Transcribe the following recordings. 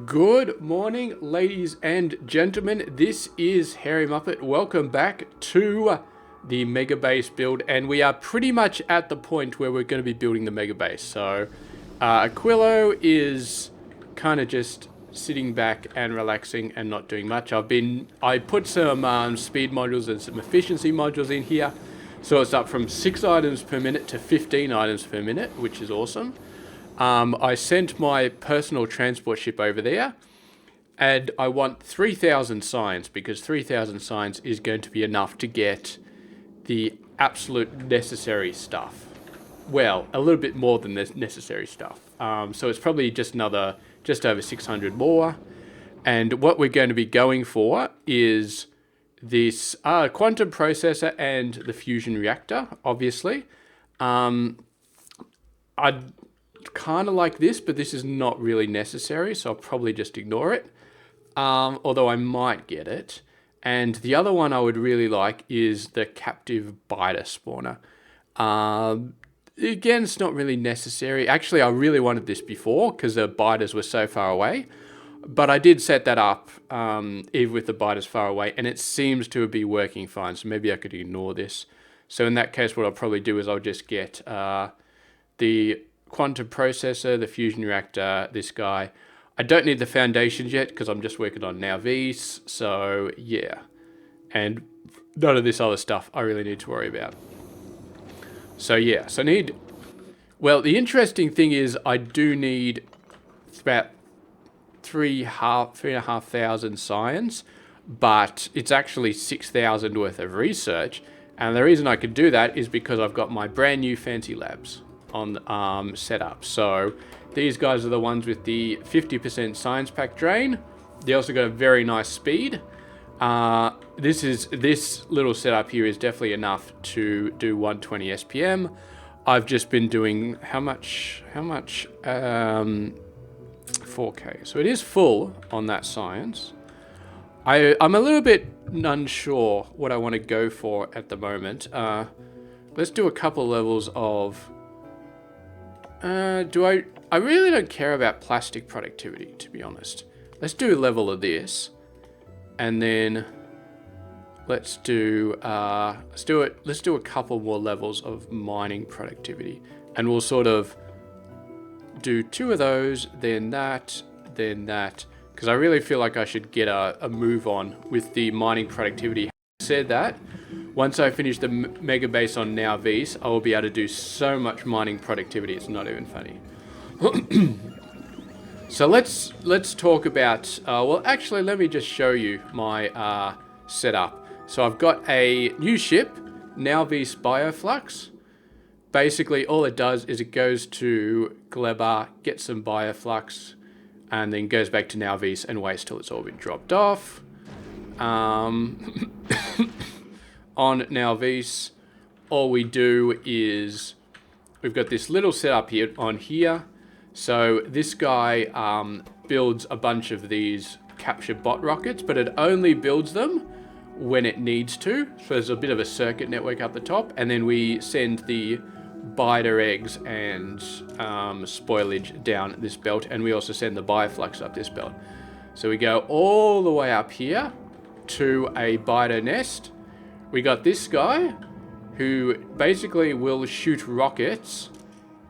Good morning, ladies and gentlemen. This is Hairymuppet. Welcome back to the Megabase build, and we are pretty much at the point where we're going to be building the Megabase. So, Aquilo is kind of just sitting back and relaxing and not doing much. I put some speed modules and some efficiency modules in here, so it's up from 6 items per minute to 15 items per minute, which is awesome. I sent my personal transport ship over there, and I want 3,000 signs, because 3,000 signs is going to be enough to get the absolute necessary stuff. Well, a little bit more than the necessary stuff. So it's probably just over 600 more. And what we're going to be going for is this quantum processor and the fusion reactor, obviously. I'd kind of like this, but this is not really necessary, so I'll probably just ignore it. Although I might get it. And the other one I would really like is the captive biter spawner. Again, it's not really necessary. Actually, I really wanted this before because the biters were so far away. But I did set that up, even with the biters far away, and it seems to be working fine. So maybe I could ignore this. So in that case, what I'll probably do is I'll just get the quantum processor, the fusion reactor, this guy. I don't need the foundations yet because I'm just working on now these. So yeah, and none of this other stuff I really need to worry about. So yeah, so well, the interesting thing is I do need about 3,500 science, but it's actually 6,000 worth of research. And the reason I could do that is because I've got my brand new fancy labs on set up. So these guys are the ones with the 50% science pack drain. They also got a very nice speed. This little setup here is definitely enough to do 120 SPM. I've just been doing how much 4K. So it is full on that science. I'm a little bit unsure what I want to go for at the moment. Let's do a couple levels of I really don't care about plastic productivity, to be honest. Let's do a level of this, and then let's do a couple more levels of mining productivity, and we'll sort of do 2 of those, then that, because I really feel like I should get a move on with the mining productivity. Having said that, once I finish the Megabase on Now Vs, I will be able to do so much mining productivity, it's not even funny. So let's talk about, well actually let me just show you my setup. So I've got a new ship, Now Vs Bioflux. Basically all it does is it goes to Gleba, gets some Bioflux, and then goes back to Now Vs and waits till it's all been dropped off. On Now Vs, all we do is we've got this little setup here on here. So this guy builds a bunch of these capture bot rockets, but it only builds them when it needs to. So there's a bit of a circuit network up the top, and then we send the biter eggs and spoilage down this belt, and we also send the bioflux up this belt. So we go all the way up here to a biter nest. We got this guy who basically will shoot rockets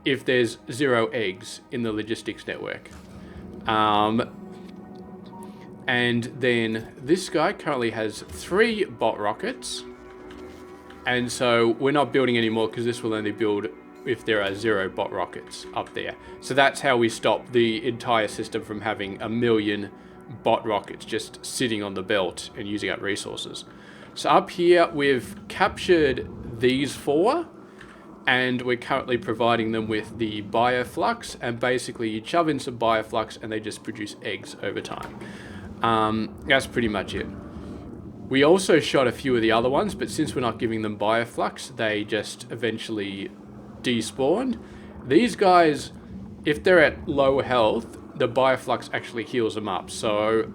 if there's 0 eggs in the logistics network. And then this guy currently has 3 bot rockets. And so we're not building anymore because this will only build if there are 0 bot rockets up there. So that's how we stop the entire system from having 1 million bot rockets just sitting on the belt and using up resources. So up here, we've captured these 4, and we're currently providing them with the bioflux, and basically you shove in some bioflux and they just produce eggs over time. That's pretty much it. We also shot a few of the other ones, but since we're not giving them bioflux, they just eventually despawned. These guys, if they're at low health, the bioflux actually heals them up. So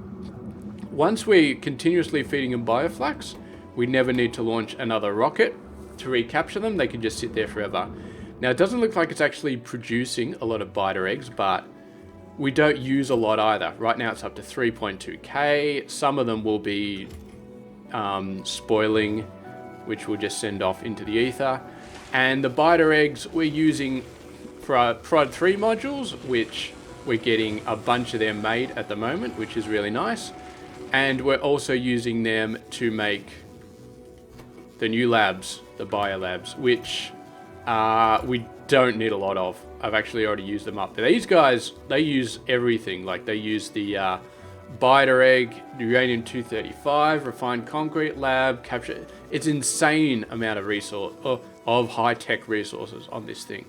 once we're continuously feeding them bioflux, we never need to launch another rocket to recapture them. They can just sit there forever. Now, it doesn't look like it's actually producing a lot of biter eggs, but we don't use a lot either. Right now it's up to 3.2k. Some of them will be spoiling, which we'll just send off into the ether. And the biter eggs we're using for our Prod 3 modules, which we're getting a bunch of them made at the moment, which is really nice. And we're also using them to make the new labs, the bio labs, which we don't need a lot of. I've actually already used them up. These guys, they use everything. Like they use the biter egg, uranium-235, refined concrete lab, capture. It's insane amount of resource of high-tech resources on this thing.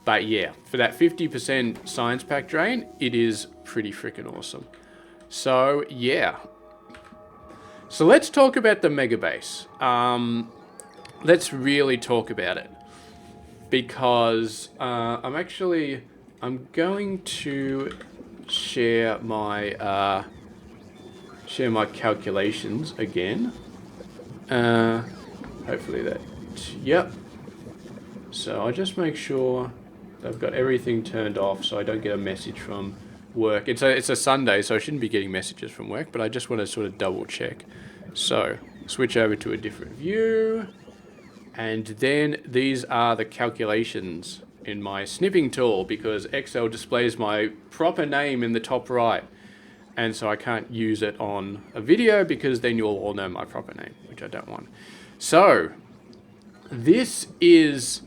But yeah, for that 50% science pack drain, it is pretty freaking awesome. So yeah. So let's talk about the Megabase. Let's really talk about it. Because I'm going to share my calculations again. Hopefully that, yep. So I'll just make sure I've got everything turned off so I don't get a message from work. It's a Sunday, so I shouldn't be getting messages from work, but I just want to sort of double check. So switch over to a different view. And then these are the calculations in my snipping tool, because Excel displays my proper name in the top right. And so I can't use it on a video because then you'll all know my proper name, which I don't want. So this is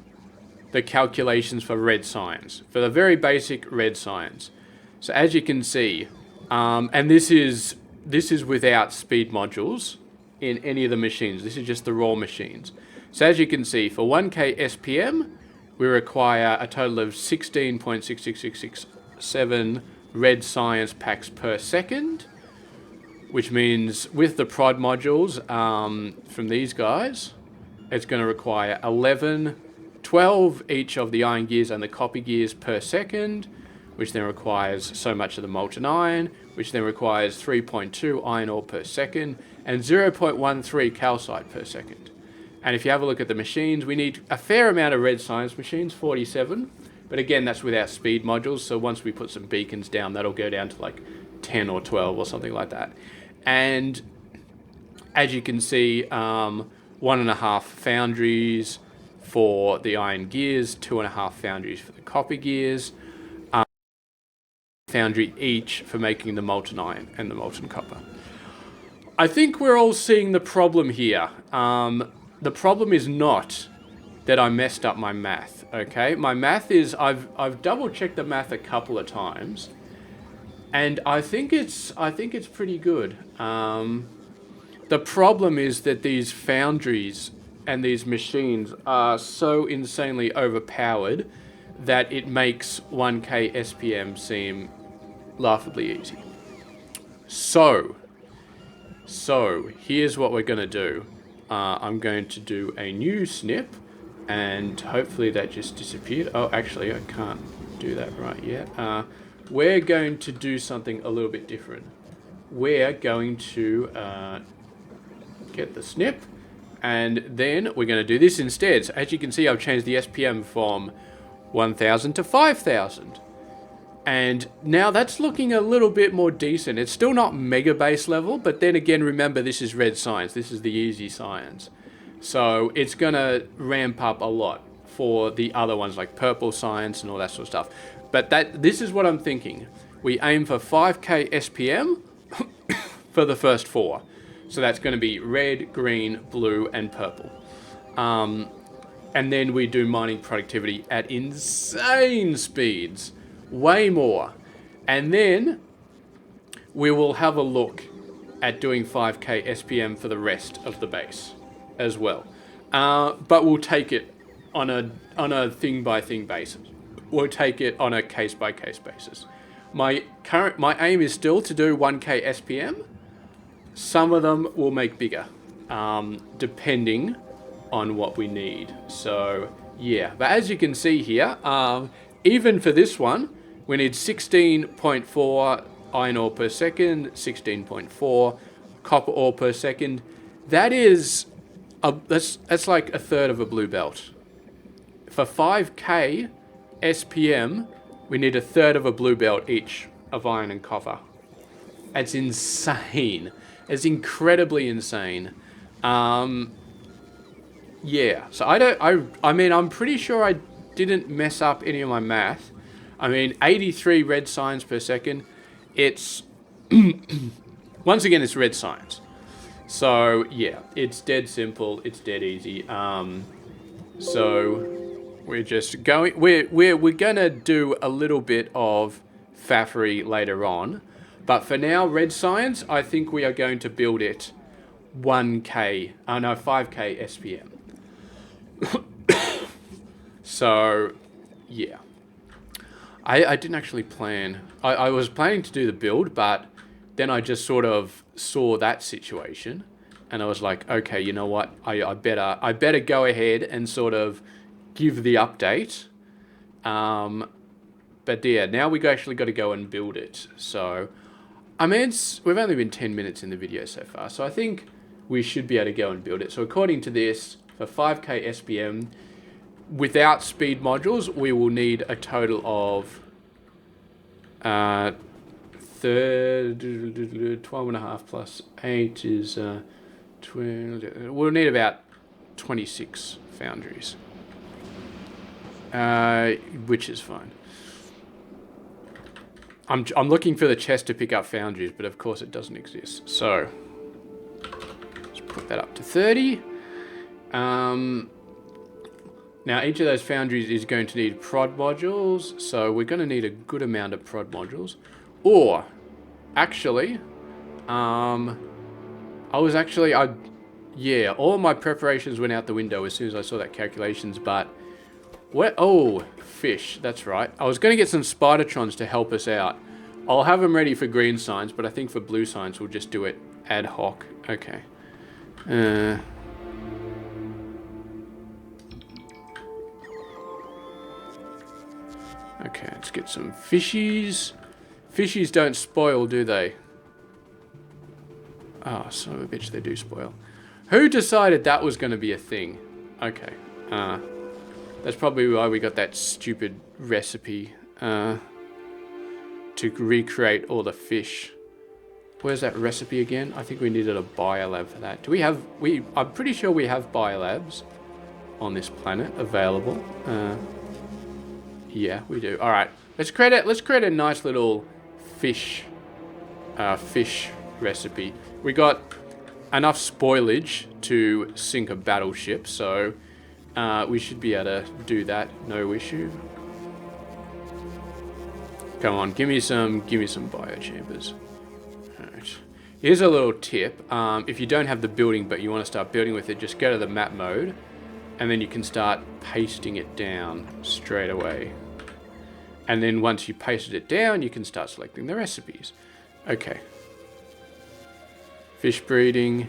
the calculations for red science, for the very basic red science. So as you can see, and this is without speed modules in any of the machines. This is just the raw machines. So as you can see, for 1k SPM, we require a total of 16.66667 red science packs per second, which means with the prod modules from these guys, it's going to require 12 each of the iron gears and the copper gears per second, which then requires so much of the molten iron, which then requires 3.2 iron ore per second, and 0.13 calcite per second. And if you have a look at the machines, we need a fair amount of red science machines, 47. But again, that's without speed modules. So once we put some beacons down, that'll go down to like 10 or 12 or something like that. And as you can see, 1.5 foundries for the iron gears, 2.5 foundries for the copper gears, foundry each for making the molten iron and the molten copper. I think we're all seeing the problem here. The problem is not that I messed up my math, okay? My math is, I've double checked the math a couple of times, and I think it's pretty good. The problem is that these foundries and these machines are so insanely overpowered that it makes 1k SPM seem laughably easy. So here's what we're going to do. I'm going to do a new snip, and hopefully that just disappeared. Oh, actually, I can't do that right yet. We're going to do something a little bit different. We're going to get the snip, and then we're going to do this instead. So as you can see, I've changed the SPM from 1000 to 5000. And now that's looking a little bit more decent. It's still not Megabase level, but then again, remember, this is red science. This is the easy science. So it's going to ramp up a lot for the other ones like purple science and all that sort of stuff. But this is what I'm thinking. We aim for 5k SPM for the first 4. So that's going to be red, green, blue, and purple. And then we do mining productivity at insane speeds. Way more. And then we will have a look at doing 5k SPM for the rest of the base as well. But we'll take it on a thing by thing basis. We'll take it on a case by case basis. My aim is still to do 1k SPM. Some of them will make bigger, depending on what we need. So yeah, but as you can see here, even for this one, we need 16.4 iron ore per second, 16.4 copper ore per second. That is, that's like a third of a blue belt. For 5k SPM, we need a third of a blue belt each of iron and copper. It's insane. It's incredibly insane. Yeah, so I mean, I'm pretty sure I didn't mess up any of my math. I mean, 83 red signs per second. It's, once again, it's red signs. So, yeah, it's dead simple. It's dead easy. So, we're just going, we're gonna do a little bit of faffery later on. But for now, red signs, I think we are going to build it 5k SPM. So, yeah. I didn't actually plan. I was planning to do the build, but then I just sort of saw that situation. And I was like, okay, you know what? I better go ahead and sort of give the update. But yeah, now we actually got to go and build it. So, I mean, we've only been 10 minutes in the video so far. So I think we should be able to go and build it. So according to this, for 5k SPM, without speed modules, we will need a total of 12.5 plus 8 is 20. We'll need about 26 foundries, which is fine. I'm looking for the chest to pick up foundries, but of course it doesn't exist. So let's put that up to 30. Now each of those foundries is going to need prod modules, so we're going to need a good amount of prod modules. Or, actually, yeah, all of my preparations went out the window as soon as I saw that calculations, but oh, fish, that's right. I was going to get some Spidertrons to help us out. I'll have them ready for green signs, but I think for blue signs we'll just do it ad hoc. Okay. Okay, let's get some fishies. Fishies don't spoil, do they? Oh, son of a bitch, they do spoil. Who decided that was going to be a thing? Okay. That's probably why we got that stupid recipe to recreate all the fish. Where's that recipe again? I think we needed a biolab for that. Do we have... I'm pretty sure we have biolabs on this planet available. Yeah, we do. All right, let's create a nice little fish recipe. We got enough spoilage to sink a battleship, so we should be able to do that, no issue. Come on, give me some biochambers. All right. Here's a little tip. If you don't have the building but you want to start building with it, just go to the map mode, and then you can start pasting it down straight away. And then once you pasted it down, you can start selecting the recipes. Okay. Fish breeding.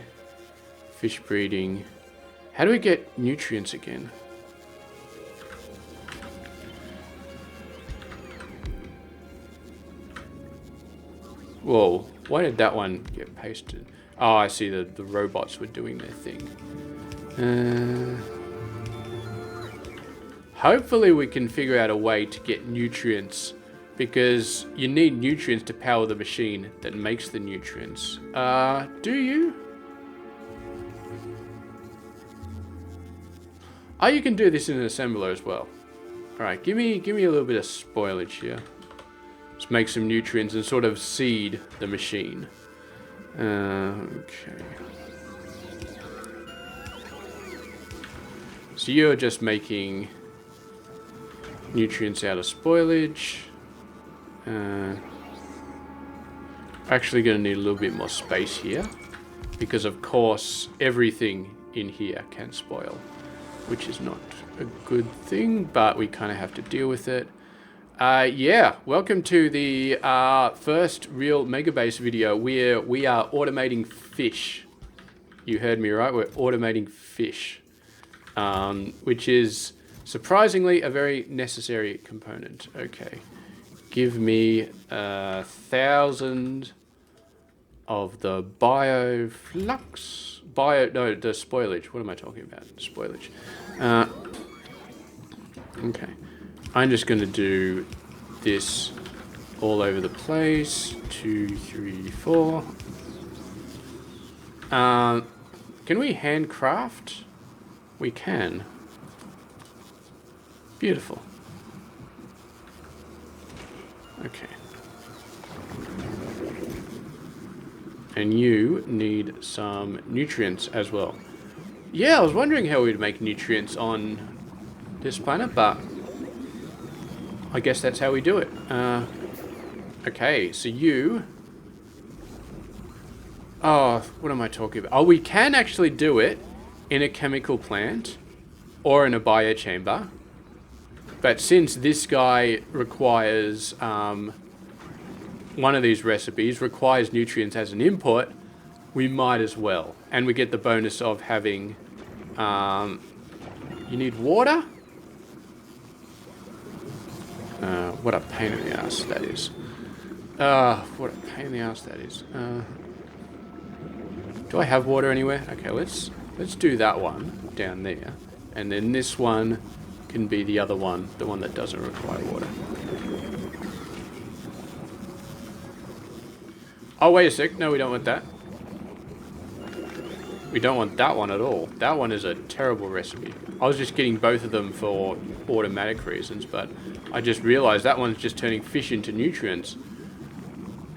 How do we get nutrients again? Whoa, why did that one get pasted? Oh, I see, the robots were doing their thing. Hopefully we can figure out a way to get nutrients, because you need nutrients to power the machine that makes the nutrients. Do you? Oh, you can do this in an assembler as well. Alright, give me a little bit of spoilage here. Let's make some nutrients and sort of seed the machine. Okay. So you're just making nutrients out of spoilage. Actually going to need a little bit more space here, because of course everything in here can spoil, which is not a good thing, but we kind of have to deal with it. Yeah, welcome to the first real Megabase video where we are automating fish. You heard me right, we're automating fish, which is surprisingly a very necessary component. Okay, give me 1,000 of the bioflux. The spoilage. What am I talking about? Spoilage. Okay. I'm just going to do this all over the place. 2, 3, 4. Can we handcraft? We can. Beautiful. Okay. And you need some nutrients as well. Yeah, I was wondering how we'd make nutrients on this planet, but I guess that's how we do it. Okay, so you... Oh, what am I talking about? Oh, we can actually do it in a chemical plant or in a biochamber. But since this guy requires... one of these recipes requires nutrients as an input, we might as well. And we get the bonus of having... you need water? What a pain in the ass that is. What a pain in the ass that is. Do I have water anywhere? Okay, let's do that one down there. And then this one can be the other one, the one that doesn't require water. Oh, wait a sec. No, we don't want that. We don't want that one at all. That one is a terrible recipe. I was just getting both of them for automatic reasons, but I just realized that one's just turning fish into nutrients,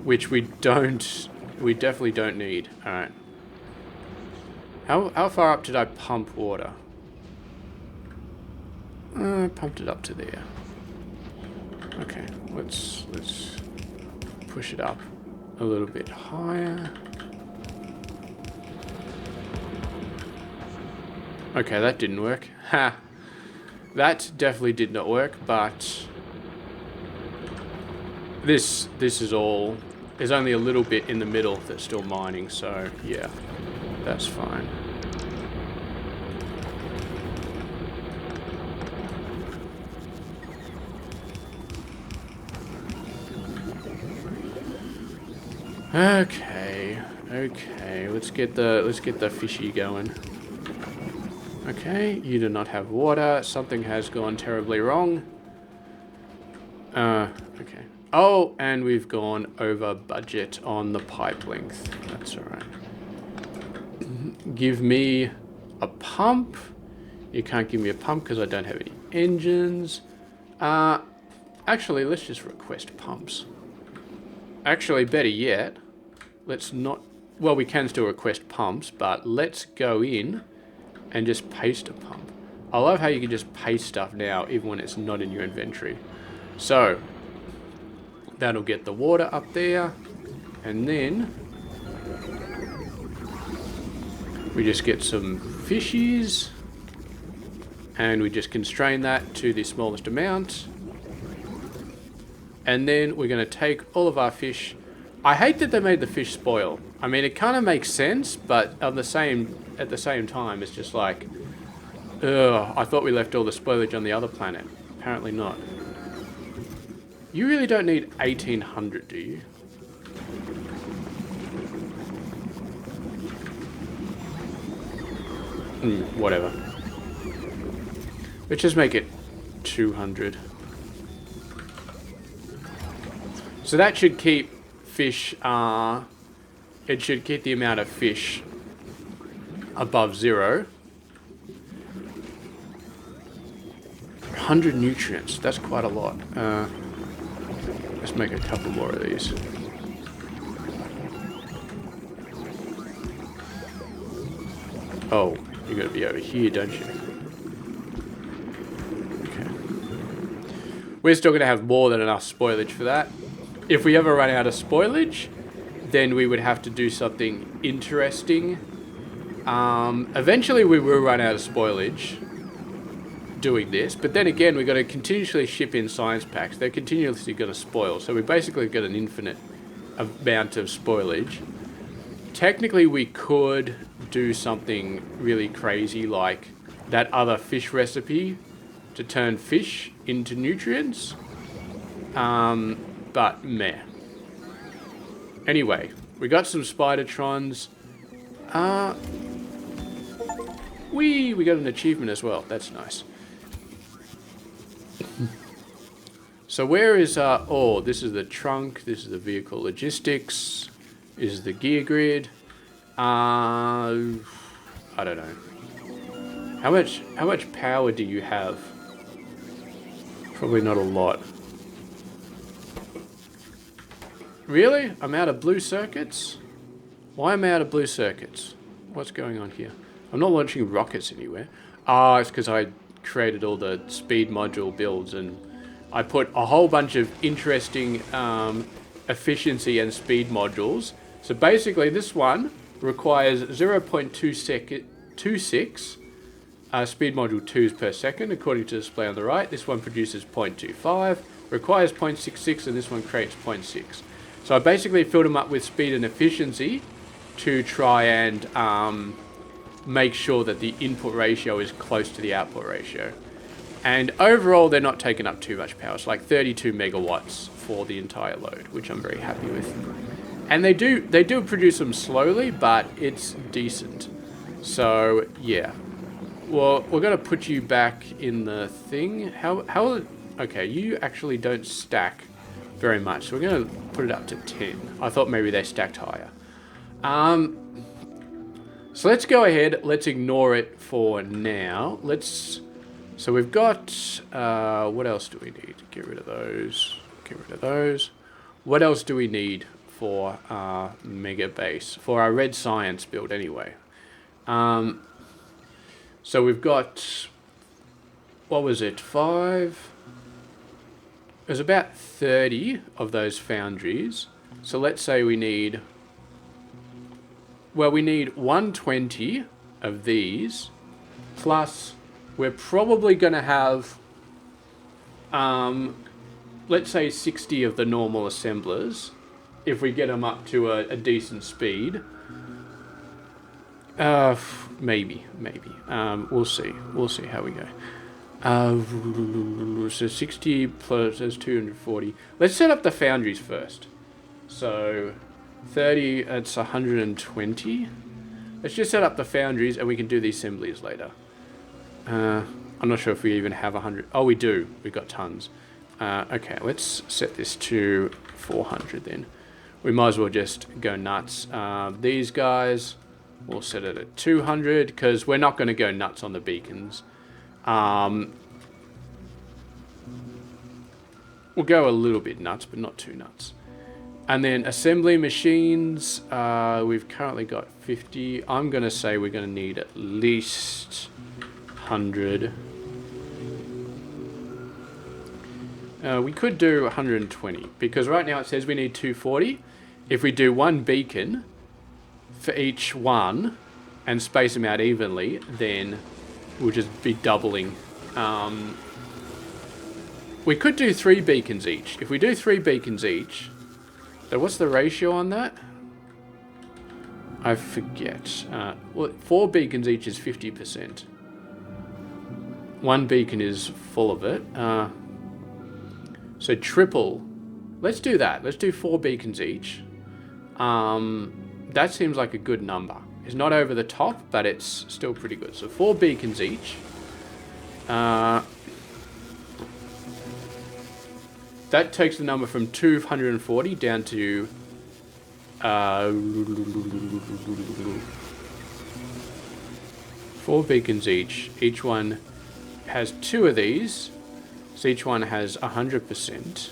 which we definitely don't need. All right. How far up did I pump water? I pumped it up to there. Okay, let's push it up a little bit higher. Okay, that didn't work. Ha! That definitely did not work, but this is all... There's only a little bit in the middle that's still mining, so yeah, that's fine. Okay, let's get the fishy going. Okay, you do not have water. Something has gone terribly wrong. Okay. Oh, and we've gone over budget on the pipe length. That's all right. Give me a pump. You can't give me a pump because I don't have any engines. Actually, let's just request pumps. Actually, better yet, let's not... Well, we can still request pumps, but let's go in and just paste a pump. I love how you can just paste stuff now, even when it's not in your inventory. So, that'll get the water up there, and then we just get some fishies, and we just constrain that to the smallest amount. And then we're going to take all of our fish. I hate that they made the fish spoil. I mean, it kind of makes sense, but at the same time, it's just like, ugh, I thought we left all the spoilage on the other planet. Apparently not. You really don't need 1800, do you? Whatever. Let's just make it 200. So that should keep fish, it should keep the amount of fish above 0. 100 nutrients, that's quite a lot. Let's make a couple more of these. Oh, you gotta be over here, don't you? Okay. We're still gonna have more than enough spoilage for that. If we ever run out of spoilage, then we would have to do something interesting. Eventually we will run out of spoilage doing this, but then again, we've got to continuously ship in science packs. They're continuously going to spoil, so we basically got an infinite amount of spoilage. Technically, we could do something really crazy like that other fish recipe to turn fish into nutrients. But meh. Anyway, we got some Spidertrons. We got an achievement as well. That's nice. So where is oh, this is the trunk, this is the vehicle logistics, this is the gear grid. I don't know. How much power do you have? Probably not a lot. Really? I'm out of blue circuits? Why am I out of blue circuits? What's going on here? I'm not launching rockets anywhere. Ah, it's because I created all the speed module builds and I put a whole bunch of interesting efficiency and speed modules. So basically this one requires 0.26 speed module 2s per second according to the display on the right. This one produces 0.25, requires 0.66, and this one creates 0.6. So I basically filled them up with speed and efficiency to try and make sure that the input ratio is close to the output ratio. And overall, they're not taking up too much power. It's like 32 megawatts for the entire load, which I'm very happy with. And they do produce them slowly, but it's decent. So yeah. Well, we're going to put you back in the thing. Okay, you actually don't stack very much. So we're going to put it up to 10. I thought maybe they stacked higher. So let's go ahead. Let's ignore it for now. So we've got, what else do we need? Get rid of those. Get rid of those. What else do we need for our Megabase? For our red science build anyway. So we've got, what was it, 5? There's about 30 of those foundries. So let's say we need, well, we need 120 of these, plus we're probably going to have, let's say 60 of the normal assemblers, if we get them up to a decent speed. Maybe. We'll see how we go. So 60 plus, there's 240. Let's set up the foundries first. So 30, it's 120. Let's just set up the foundries and we can do the assemblies later. I'm not sure if we even have 100. Oh, we do. We've got tons. Okay, let's set this to 400 then. We might as well just go nuts. These guys, we'll set it at 200 because we're not going to go nuts on the beacons. We'll go a little bit nuts, but not too nuts. And then assembly machines, we've currently got 50. I'm going to say we're going to need at least 100. We could do 120 because right now it says we need 240. If we do one beacon for each one and space them out evenly, then we'll just be doubling. We could do 3 beacons each. If we do 3 beacons each, so what's the ratio on that? I forget. Well, 4 beacons each is 50%. 1 beacon is full of it. So triple. Let's do that. Let's do 4 beacons each. That seems like a good number. It's not over the top, but it's still pretty good. So 4 beacons each. That takes the number from 240 down to 4 beacons each. Each one has 2 of these. So each one has 100%.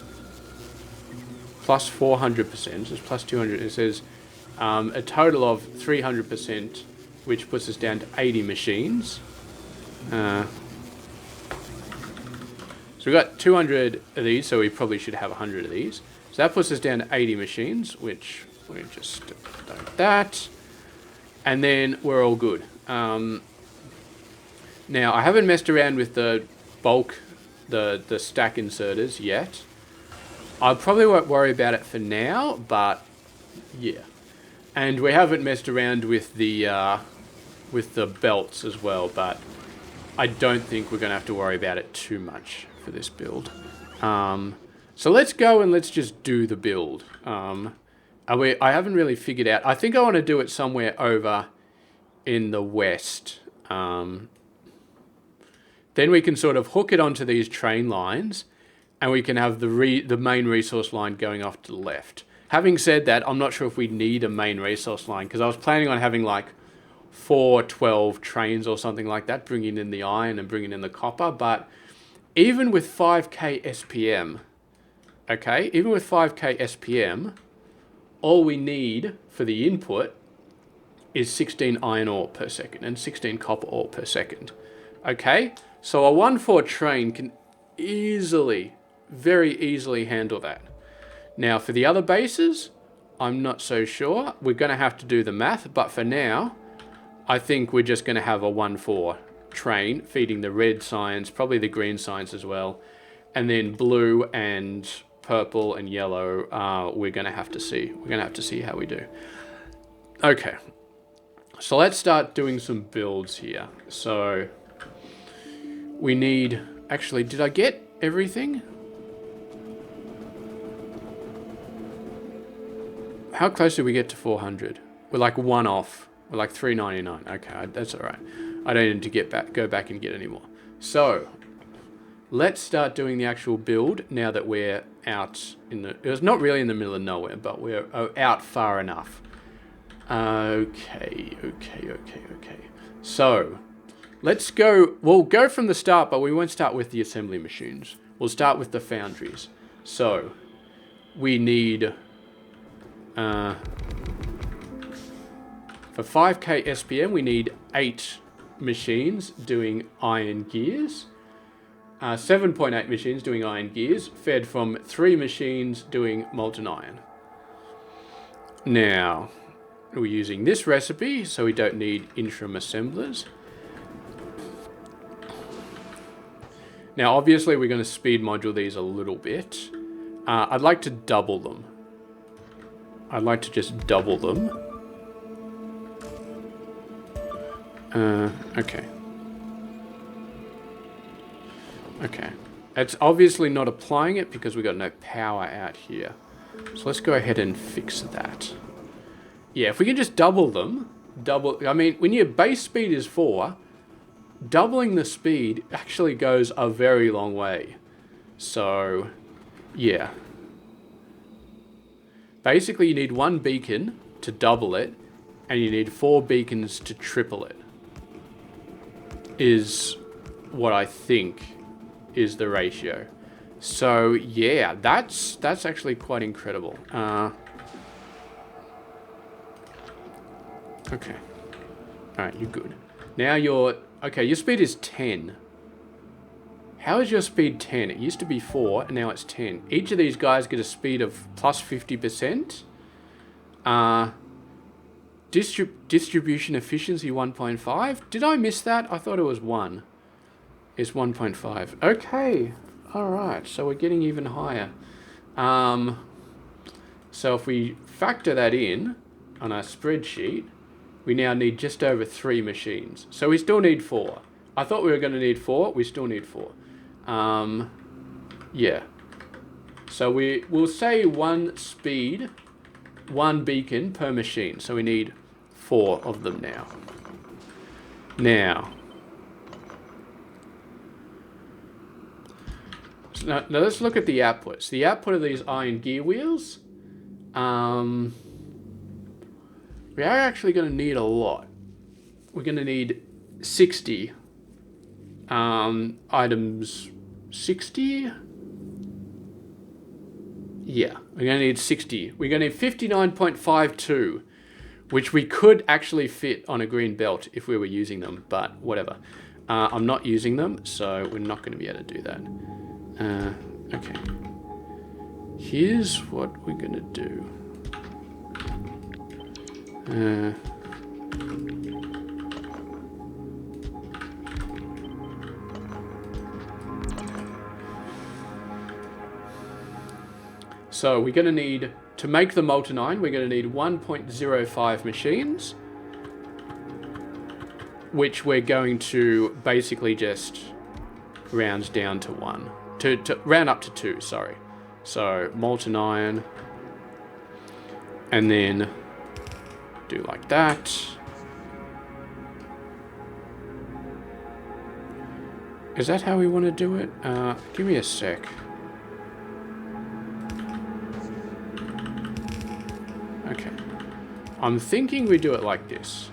Plus 400%. So it's plus 200. It says a total of 300%, which puts us down to 80 machines. So we've got 200 of these, so we probably should have 100 of these. So that puts us down to 80 machines, which we just do that. And then we're all good. Now, I haven't messed around with the bulk, the stack inserters yet. I probably won't worry about it for now, but yeah. And we haven't messed around with the belts as well, but I don't think we're going to have to worry about it too much for this build. So let's go and let's just do the build. I haven't really figured out. I think I want to do it somewhere over in the west. Then we can sort of hook it onto these train lines and we can have the main resource line going off to the left. Having said that, I'm not sure if we need a main resource line, because I was planning on having like 412 trains or something like that, bringing in the iron and bringing in the copper. But even with 5k SPM, okay, even with 5k SPM, all we need for the input is 16 iron ore per second and 16 copper ore per second. Okay, so a 1-4 train can easily, very easily handle that. Now for the other bases, I'm not so sure. We're going to have to do the math, but for now, I think we're just going to have a 1-4 train feeding the red signs, probably the green signs as well, and then blue and purple and yellow, we're going to have to see. We're going to have to see how we do. Okay, so let's start doing some builds here. So we need, actually, did I get everything? How close did we get to 400? We're like one off. We're like 399. Okay, that's all right. I don't need to go back and get any more. So let's start doing the actual build now that we're out in the... It was not really in the middle of nowhere, but we're out far enough. Okay. So let's go... We'll go from the start, but we won't start with the assembly machines. We'll start with the foundries. So we need... for 5k SPM, we need 8 machines doing iron gears. 7.8 machines doing iron gears, fed from 3 machines doing molten iron. Now, we're using this recipe, so we don't need interim assemblers. Now, obviously, we're going to speed module these a little bit. I'd like to double them. I'd like to just double them. Okay. Okay. It's obviously not applying it because we've got no power out here. So let's go ahead and fix that. Yeah, if we can just double them, I mean, when your base speed is 4, doubling the speed actually goes a very long way. So, yeah. Basically, you need 1 beacon to double it, and you need 4 beacons to triple it. Is what I think is the ratio. So yeah, that's actually quite incredible. Okay. Alright, you're good. Now your speed is 10. How is your speed 10? It used to be 4, and now it's 10. Each of these guys get a speed of plus 50%. Distribution efficiency 1.5. Did I miss that? I thought it was 1. It's 1.5. Okay. Alright, so we're getting even higher. So if we factor that in on our spreadsheet, we now need just over 3 machines. So we still need 4. I thought we were going to need 4. We still need 4. Yeah. So we'll say 1 speed, 1 beacon per machine. So we need 4 of them now. Now let's look at the outputs. The output of these iron gear wheels, we are actually going to need a lot. We're going to need 60 items. 60? Yeah, we're going to need 60. We're going to need 59.52, which we could actually fit on a green belt if we were using them, but whatever. I'm not using them, so we're not going to be able to do that. Okay. Here's what we're going to do. So we're going to need, to make the molten iron, we're going to need 1.05 machines, which we're going to basically just round down to 1. To round up to 2, sorry. So molten iron, and then do like that. Is that how we want to do it? Give me a sec. Okay. I'm thinking we do it like this.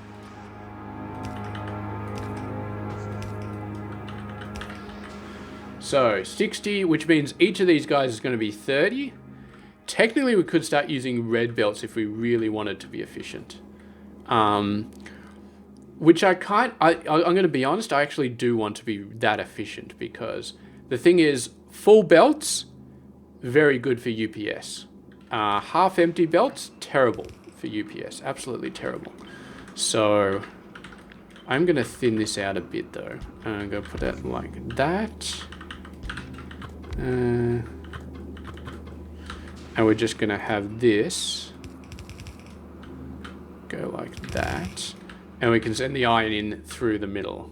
So 60, which means each of these guys is going to be 30. Technically, we could start using red belts if we really wanted to be efficient. Which I'm going to be honest, I actually do want to be that efficient, because the thing is, full belts, very good for UPS. Half empty belts, terrible for UPS. Absolutely terrible. So I'm going to thin this out a bit though. I'm going to put that like that. And we're just going to have this go like that. And we can send the iron in through the middle.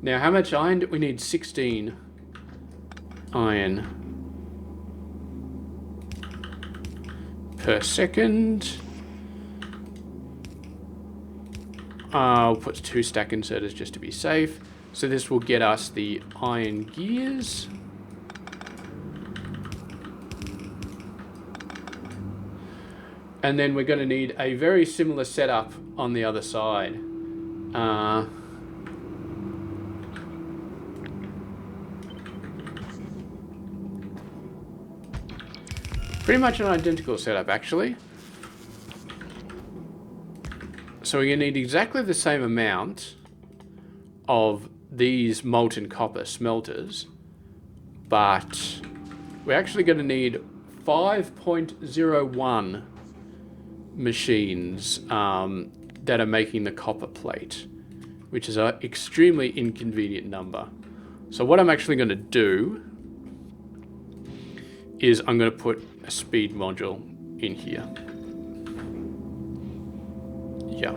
Now, how much iron do we need? 16 iron per second. I'll put 2 stack inserters just to be safe. So this will get us the iron gears. And then we're going to need a very similar setup on the other side. Pretty much an identical setup, actually. So we're going to need exactly the same amount of these molten copper smelters, but we're actually going to need 5.01 machines that are making the copper plate, which is an extremely inconvenient number. So what I'm actually going to do is I'm going to put a speed module in here. Yeah.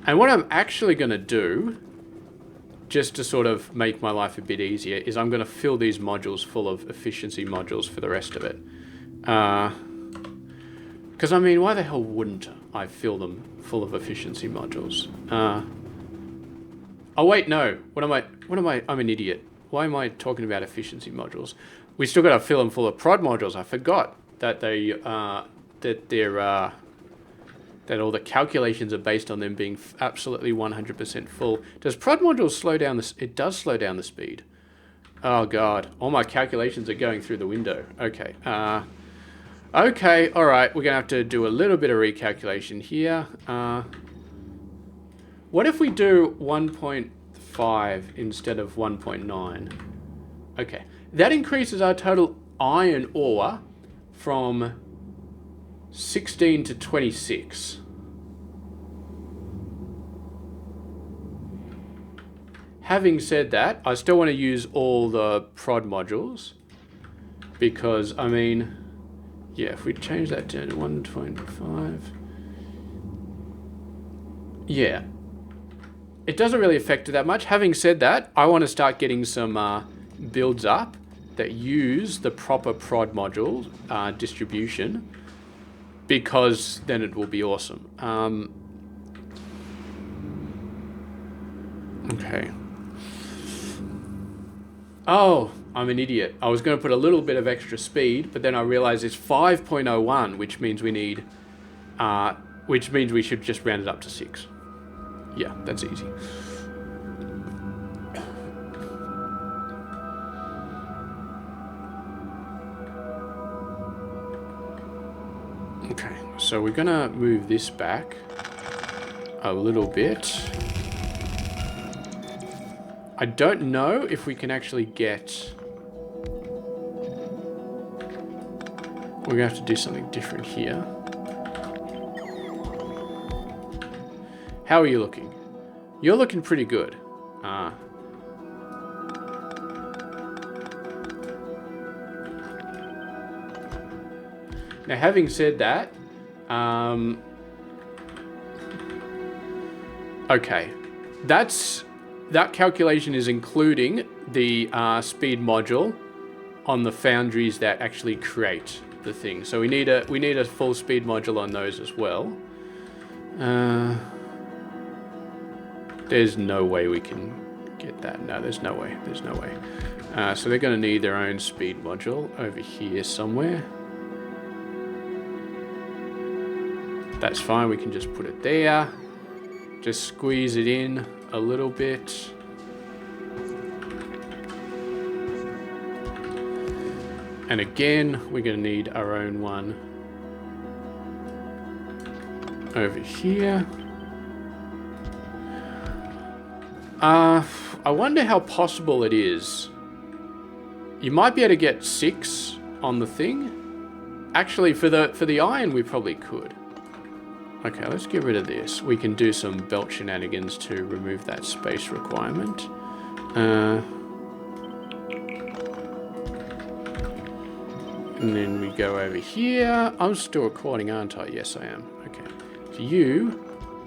And what I'm actually going to do, just to sort of make my life a bit easier, is I'm going to fill these modules full of efficiency modules for the rest of it. Because, I mean, why the hell wouldn't I fill them full of efficiency modules? Oh, wait, no. What am I? I'm an idiot. Why am I talking about efficiency modules? We still got to fill them full of prod modules. I forgot that that all the calculations are based on them being absolutely 100% full. Does prod modules slow down this? It does slow down the speed. Oh God, all my calculations are going through the window. Okay. Okay, all right. We're gonna have to do a little bit of recalculation here. What if we do 1.5 instead of 1.9? Okay, that increases our total iron ore from 16 to 26. Having said that, I still want to use all the prod modules because, I mean, yeah, if we change that to 1.5, yeah, it doesn't really affect it that much. Having said that, I want to start getting some builds up that use the proper prod module distribution, because then it will be awesome. Okay. Oh, I'm an idiot. I was going to put a little bit of extra speed, but then I realized it's 5.01, which means we need, which means we should just round it up to 6. Yeah, that's easy. Okay, so we're gonna move this back a little bit. I don't know if we can actually get... We're gonna have to do something different here. How are you looking? You're looking pretty good. Now, having said that, okay, that calculation is including the speed module on the foundries that actually create the thing. So we need a full speed module on those as well. There's no way we can get that. No, there's no way. There's no way. So they're going to need their own speed module over here somewhere. That's fine. We can just put it there. Just squeeze it in a little bit. And again, we're going to need our own one over here. I wonder how possible it is. You might be able to get 6 on the thing. Actually, for the iron, we probably could. Okay, let's get rid of this. We can do some belt shenanigans to remove that space requirement. And then we go over here. I'm still recording, aren't I? Yes, I am. Okay. So you...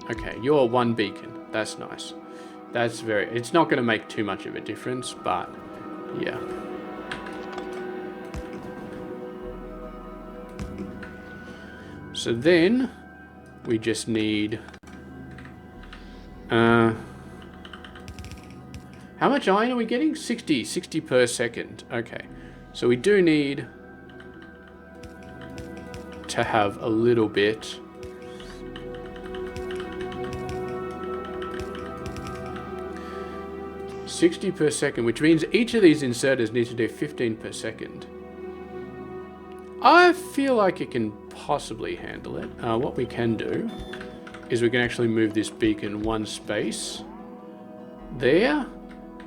Okay, you're 1 beacon. That's nice. That's very... It's not going to make too much of a difference, but... Yeah. So then... We just need... How much iron are we getting? 60 per second. Okay. So we do need... to have a little bit. $60 per second, which means each of these inserters need to do 15 per second. I feel like it can possibly handle it. What we can do is we can actually move this beacon 1 space there,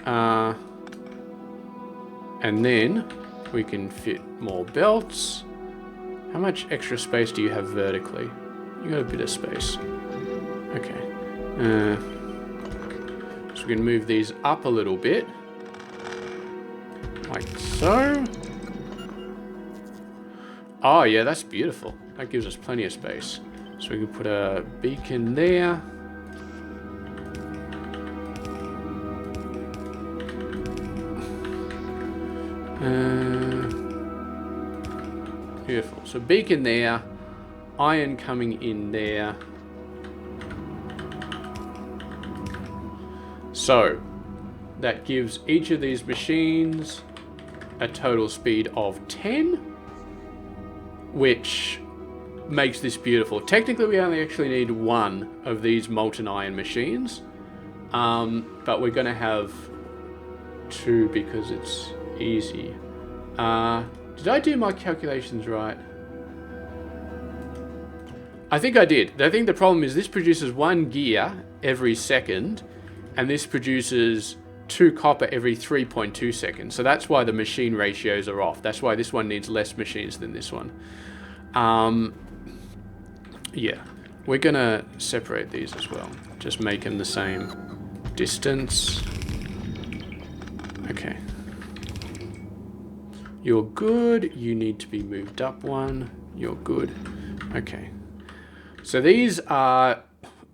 and then we can fit more belts. How much extra space do you have vertically? You got a bit of space. Okay. So we can move these up a little bit. Like so. Oh yeah, that's beautiful. That gives us plenty of space. So we can put a beacon there. Beautiful. So beacon there, iron coming in there. So that gives each of these machines a total speed of 10, which makes this beautiful. Technically, we only actually need 1 of these molten iron machines, but we're going to have 2 because it's easy. Did I do my calculations right? I think I did. I think the problem is this produces 1 gear every second, and this produces 2 copper every 3.2 seconds. So that's why the machine ratios are off. That's why this one needs less machines than this one. Yeah, we're gonna separate these as well. Just make them the same distance. Okay. You're good. You need to be moved up 1. You're good. Okay. So these are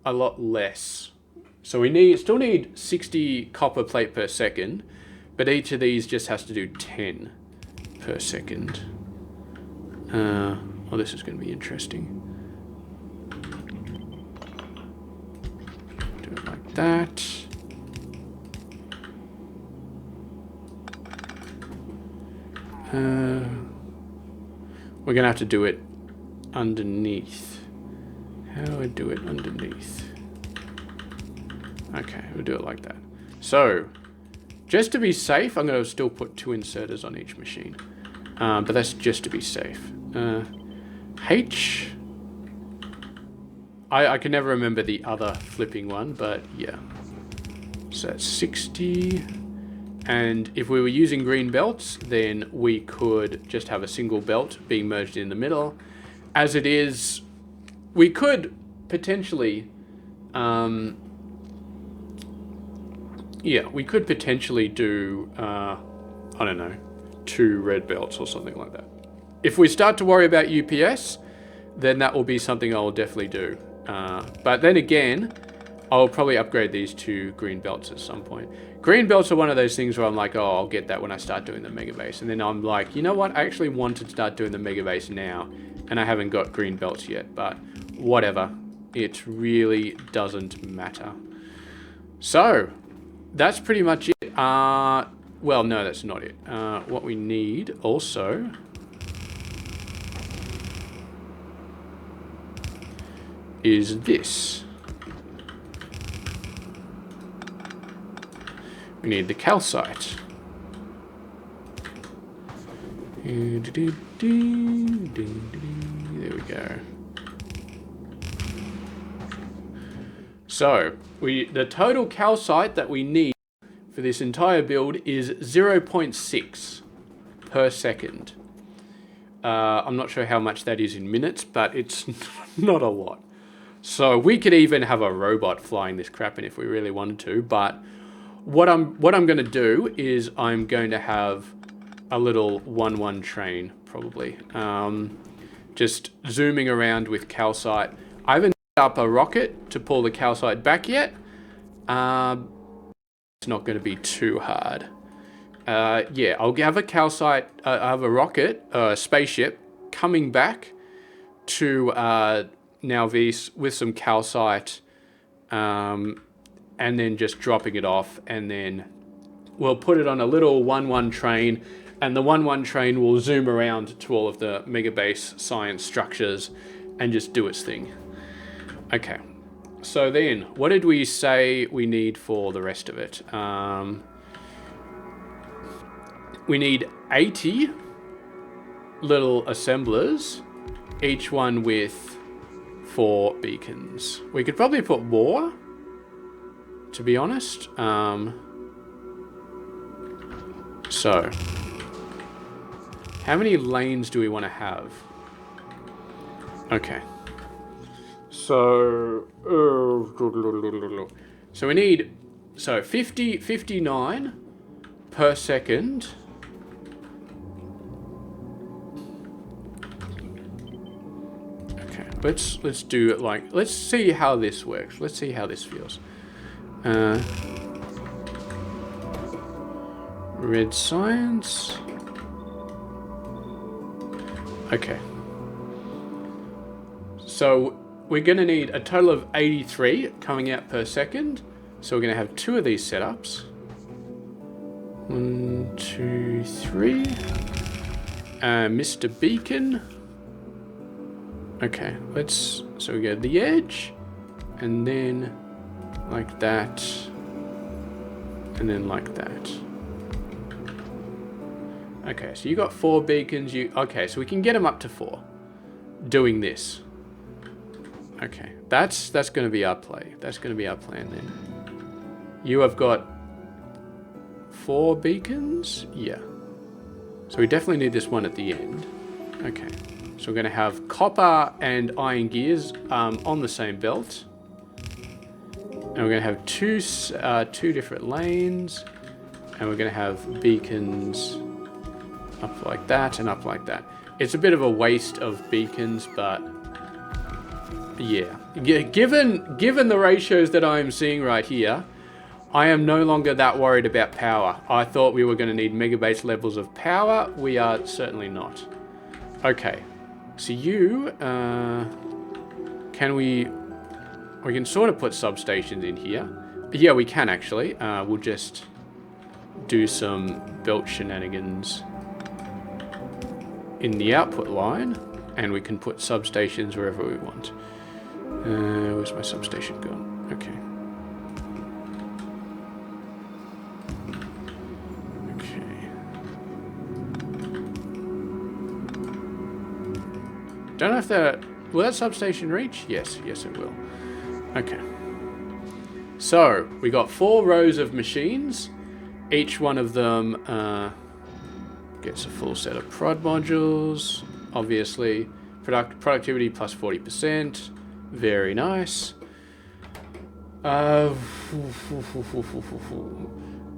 a lot less. So we still need 60 copper plate per second, but each of these just has to do 10 per second. Oh, this is going to be interesting. Do it like that. We're going to have to do it underneath. How do I do it underneath? Okay, we'll do it like that. So, just to be safe, I'm going to still put 2 inserters on each machine. But that's just to be safe. H. I can never remember the other flipping one, but yeah. So that's 60. And if we were using green belts, then we could just have a single belt being merged in the middle. As it is, we could potentially... yeah, we could potentially do, I don't know, 2 red belts or something like that. If we start to worry about UPS, then that will be something I'll definitely do. But then again, I'll probably upgrade these to green belts at some point. Green belts are one of those things where I'm like, oh, I'll get that when I start doing the Megabase. And then I'm like, you know what? I actually want to start doing the Megabase now, and I haven't got green belts yet, but whatever. It really doesn't matter. So, that's pretty much it. Well, no, that's not it. What we need also is this. We need the calcite. There we go. So, the total calcite that we need for this entire build is 0.6 per second. I'm not sure how much that is in minutes, but it's not a lot. So we could even have a robot flying this crap in if we really wanted to, but what I'm going to do is I'm going to have a little 1-1 train, probably. Just zooming around with calcite. I haven't set up a rocket to pull the calcite back yet. It's not going to be too hard. Yeah, I'll have a calcite, I have a rocket, a spaceship, coming back to Nalvis with some calcite, and then just dropping it off, and then we'll put it on a little 1-1 train, and the 1-1 train will zoom around to all of the Megabase science structures and just do its thing. Okay, so then, what did we say we need for the rest of it? We need 80 little assemblers, each one with 4 beacons. We could probably put more, to be honest. So, how many lanes do we want to have? Okay. So we need 59 per second. Okay, let's do it like, let's see how this works. Let's see how this feels. Red science. Okay. So we're going to need a total of 83 coming out per second. So we're going to have 2 of these setups. 1, 2, 3. Mr. Beacon. Okay, so we go to the edge, and then like that, and then like that. Okay, so you got 4 beacons. Okay, so we can get them up to 4 doing this. Okay, that's going to be our play. That's going to be our plan then. You have got 4 beacons? Yeah. So we definitely need this one at the end. Okay, so we're going to have copper and iron gears on the same belt. And we're going to have two different lanes. And we're going to have beacons up like that and up like that. It's a bit of a waste of beacons, but yeah. Given the ratios that I am seeing right here, I am no longer that worried about power. I thought we were going to need Megabase levels of power. We are certainly not. Okay. So you, we can sort of put substations in here. Yeah, we can actually. We'll just do some belt shenanigans in the output line, and we can put substations wherever we want. Where's my substation gone? Okay. Don't know if will that substation reach? Yes, it will. Okay. So, we got 4 rows of machines. Each one of them gets a full set of prod modules. Obviously, productivity plus 40%. Very nice.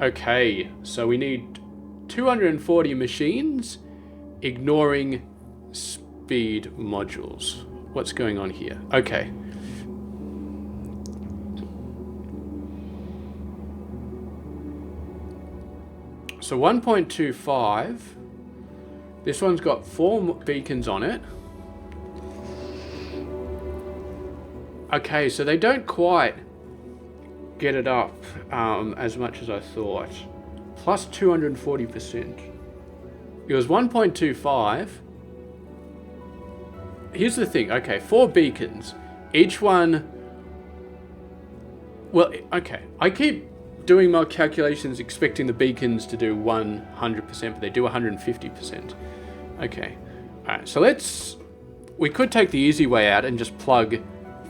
Okay, so we need 240 machines, ignoring speed modules. What's going on here? Okay. So 1.25. This one's got 4 beacons on it. Okay, so they don't quite get it up as much as I thought. Plus 240%. It was 1.25. Here's the thing. Okay, 4 beacons. Each one... Well, okay. I keep doing my calculations expecting the beacons to do 100%, but they do 150%. Okay. Alright, so let's... We could take the easy way out and just plug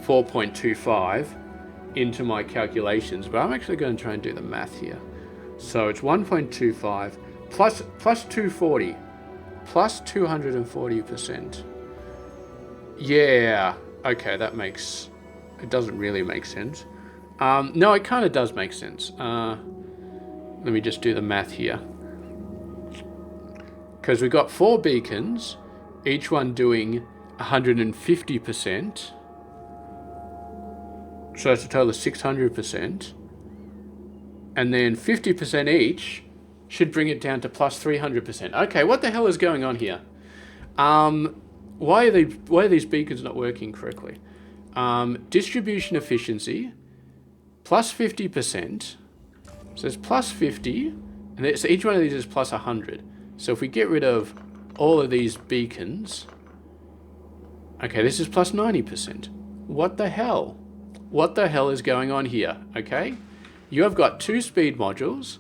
4.25 into my calculations, but I'm actually going to try and do the math here. So it's 1.25 plus 240 plus 240%. Yeah, okay, that makes... It doesn't really make sense. No, it kind of does make sense. Let me just do the math here. Because we've got 4 beacons, each one doing 150%. So that's a total of 600%. And then 50% each should bring it down to plus 300%. Okay, what the hell is going on here? Why are these beacons not working correctly? Distribution efficiency, plus 50%. So it's plus 50, and so each one of these is plus 100. So if we get rid of all of these beacons, okay, this is plus 90%. What the hell? What the hell is going on here? Okay, you have got 2 speed modules.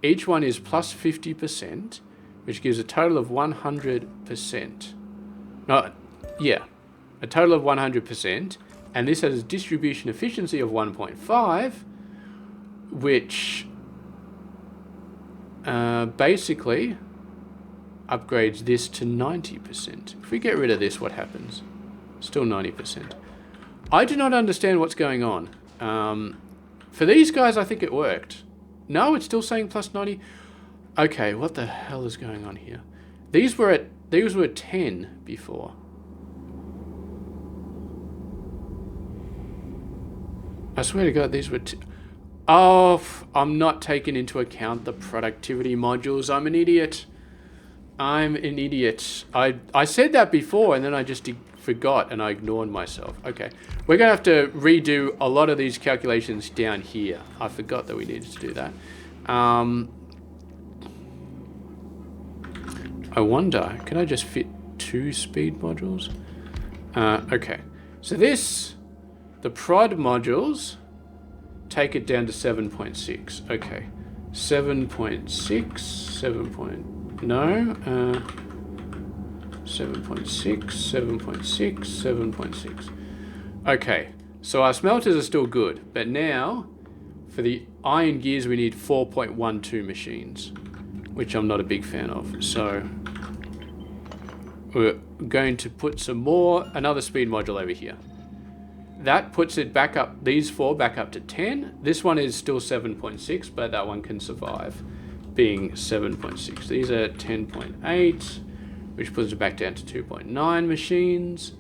Each one is plus 50%, which gives a total of 100%. No, yeah, a total of 100%. And this has a distribution efficiency of 1.5, which basically upgrades this to 90%. If we get rid of this, what happens? Still 90%. I do not understand what's going on. For these guys, I think it worked. No, it's still saying plus 90. Okay, what the hell is going on here? These were 10 before. I swear to God, these were... Oh, I'm not taking into account the productivity modules. I'm an idiot. I'm an idiot. I said that before, and then I just forgot, and I ignored myself. Okay. We're going to have to redo a lot of these calculations down here. I forgot that we needed to do that. I wonder, can I just fit 2 speed modules? Okay. So this... The prod modules take it down to 7.6. Okay. 7.6, 7.6, 7.6, 7.6. Okay. So our smelters are still good, but now for the iron gears we need 4.12 machines, which I'm not a big fan of. So we're going to put another speed module over here. That puts it back up, these 4 back up to 10. This one is still 7.6, but that one can survive being 7.6. These are 10.8, which puts it back down to 2.9 machines.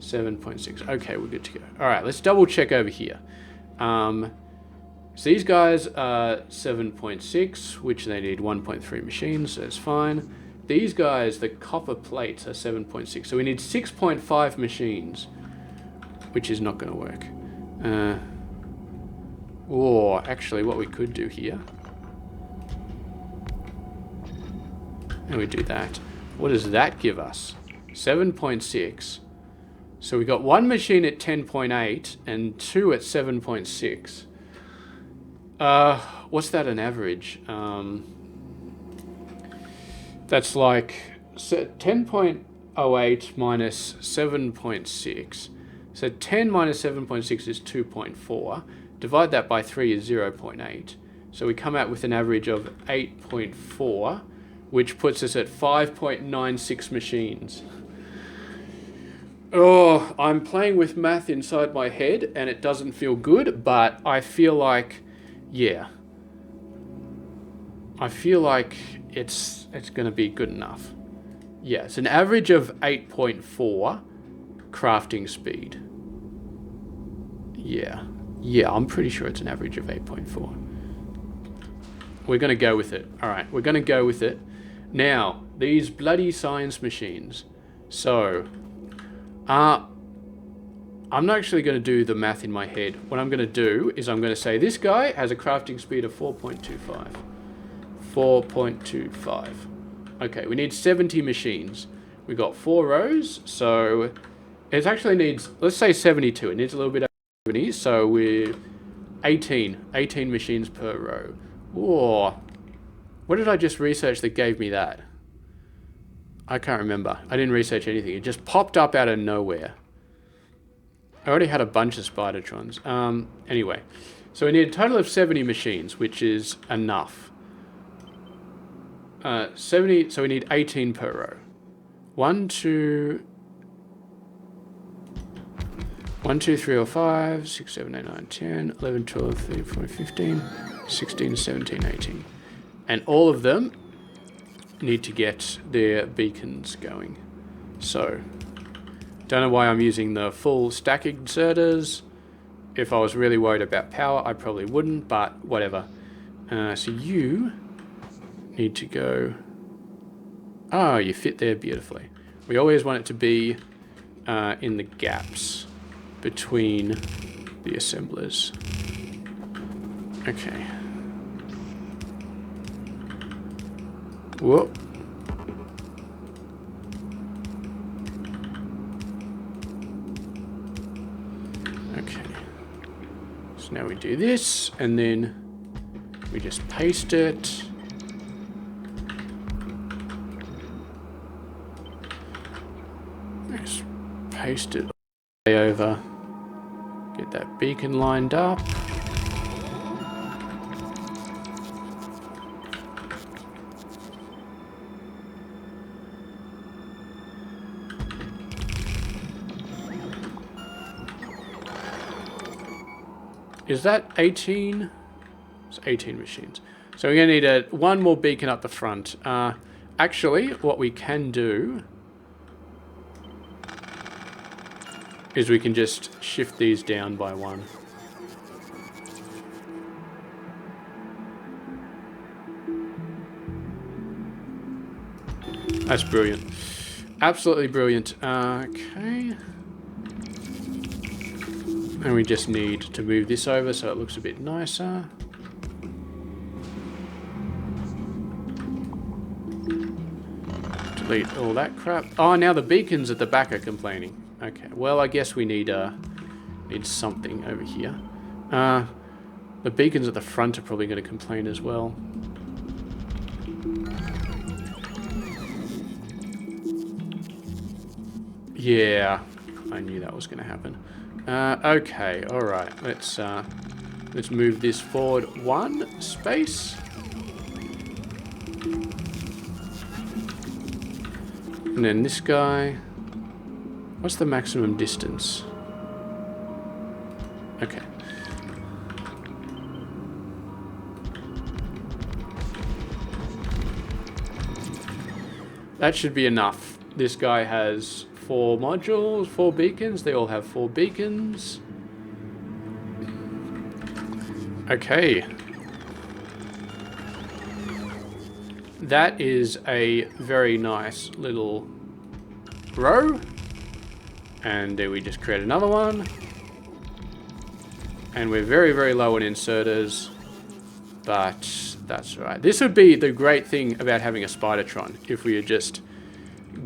7.6. Okay, we're good to go. All right, let's double check over here. So these guys are 7.6, which they need 1.3 machines, so it's fine. These guys, the copper plates, are 7.6, so we need 6.5 machines, which is not going to work. Or actually, what we could do here, and we do that. What does that give us? 7.6. So we got 1 machine at 10.8 and 2 at 7.6. What's that an average? That's like 10.08 minus 7.6. So 10 minus 7.6 is 2.4. Divide that by 3 is 0.8. So we come out with an average of 8.4, which puts us at 5.96 machines. Oh, I'm playing with math inside my head and it doesn't feel good, but I feel like, yeah. I feel like it's going to be good enough. Yeah, it's an average of 8.4 crafting speed. Yeah, I'm pretty sure it's an average of 8.4. We're going to go with it. All right, we're going to go with it. Now, these bloody science machines. So, I'm not actually going to do the math in my head. What I'm going to do is I'm going to say this guy has a crafting speed of 4.25. 4.25. Okay, we need 70 machines. We got 4 rows, so it actually needs, let's say 72. It needs a little bit of 70, so we're 18 machines per row. Whoa. What did I just research that gave me that? I can't remember. I didn't research anything. It just popped up out of nowhere. I already had a bunch of Spidertrons. Anyway, so we need a total of 70 machines, which is enough. 70, so we need 18 per row. 1, 2, 3, 4, 5, 6, 7, 8, 9, 10, 11, 12, 13, 14, 15, 16, 17, 18. And all of them need to get their beacons going. So, don't know why I'm using the full stack inserters. If I was really worried about power, I probably wouldn't, but whatever. So you need to go... Oh, you fit there beautifully. We always want it to be in the gaps between the assemblers. Okay. Whoa. Okay. So now we do this, and then we just paste it. Just paste it over. Get that beacon lined up. Is that 18? It's 18 machines. So we're going to need one more beacon up the front. Actually, what we can do is we can just shift these down by 1. That's brilliant. Absolutely brilliant. Okay. And we just need to move this over so it looks a bit nicer. Delete all that crap. Oh, now the beacons at the back are complaining. Okay, well, I guess we need something over here. The beacons at the front are probably going to complain as well. Yeah, I knew that was going to happen. Okay, all right. Let's move this forward 1 space. And then this guy. What's the maximum distance? Okay. That should be enough. This guy has 4 modules, 4 beacons. They all have 4 beacons. Okay. That is a very nice little row. And then we just create another one. And we're very, very low on inserters. But that's right. This would be the great thing about having a Spidertron, if we would just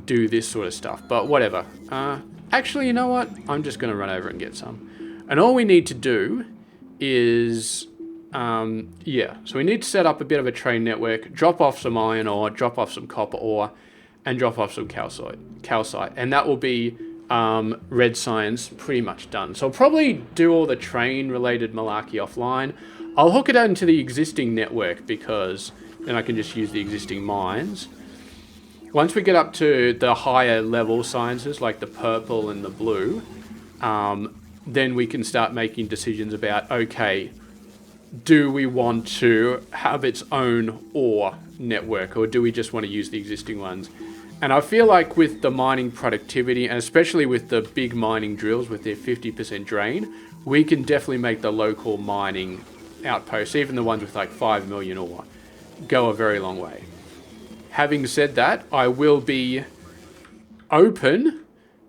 do this sort of stuff. But whatever. Actually, you know what? I'm just going to run over and get some. And all we need to do is... yeah, so we need to set up a bit of a train network, drop off some iron ore, drop off some copper ore, and drop off some calcite. And that will be red science pretty much done. So I'll probably do all the train-related malarkey offline. I'll hook it into the existing network because then I can just use the existing mines. Once we get up to the higher level sciences, like the purple and the blue, then we can start making decisions about, okay, do we want to have its own ore network, or do we just want to use the existing ones? And I feel like with the mining productivity, and especially with the big mining drills with their 50% drain, we can definitely make the local mining outposts, even the ones with like 5 million ore, go a very long way. Having said that, I will be open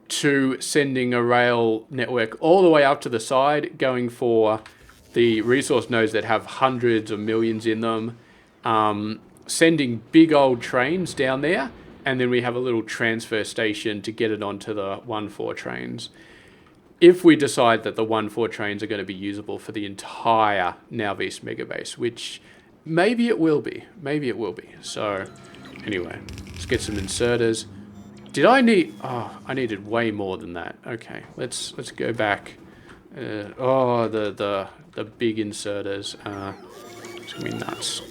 to sending a rail network all the way up to the side, going for the resource nodes that have hundreds of millions in them, sending big old trains down there, and then we have a little transfer station to get it onto the 1-4 trains. If we decide that the 1-4 trains are going to be usable for the entire Now East Megabase, which maybe it will be. Maybe it will be. So, anyway, let's get some inserters. Did I need... Oh, I needed way more than that. Okay, let's go back. The big inserters. It's going to be nuts.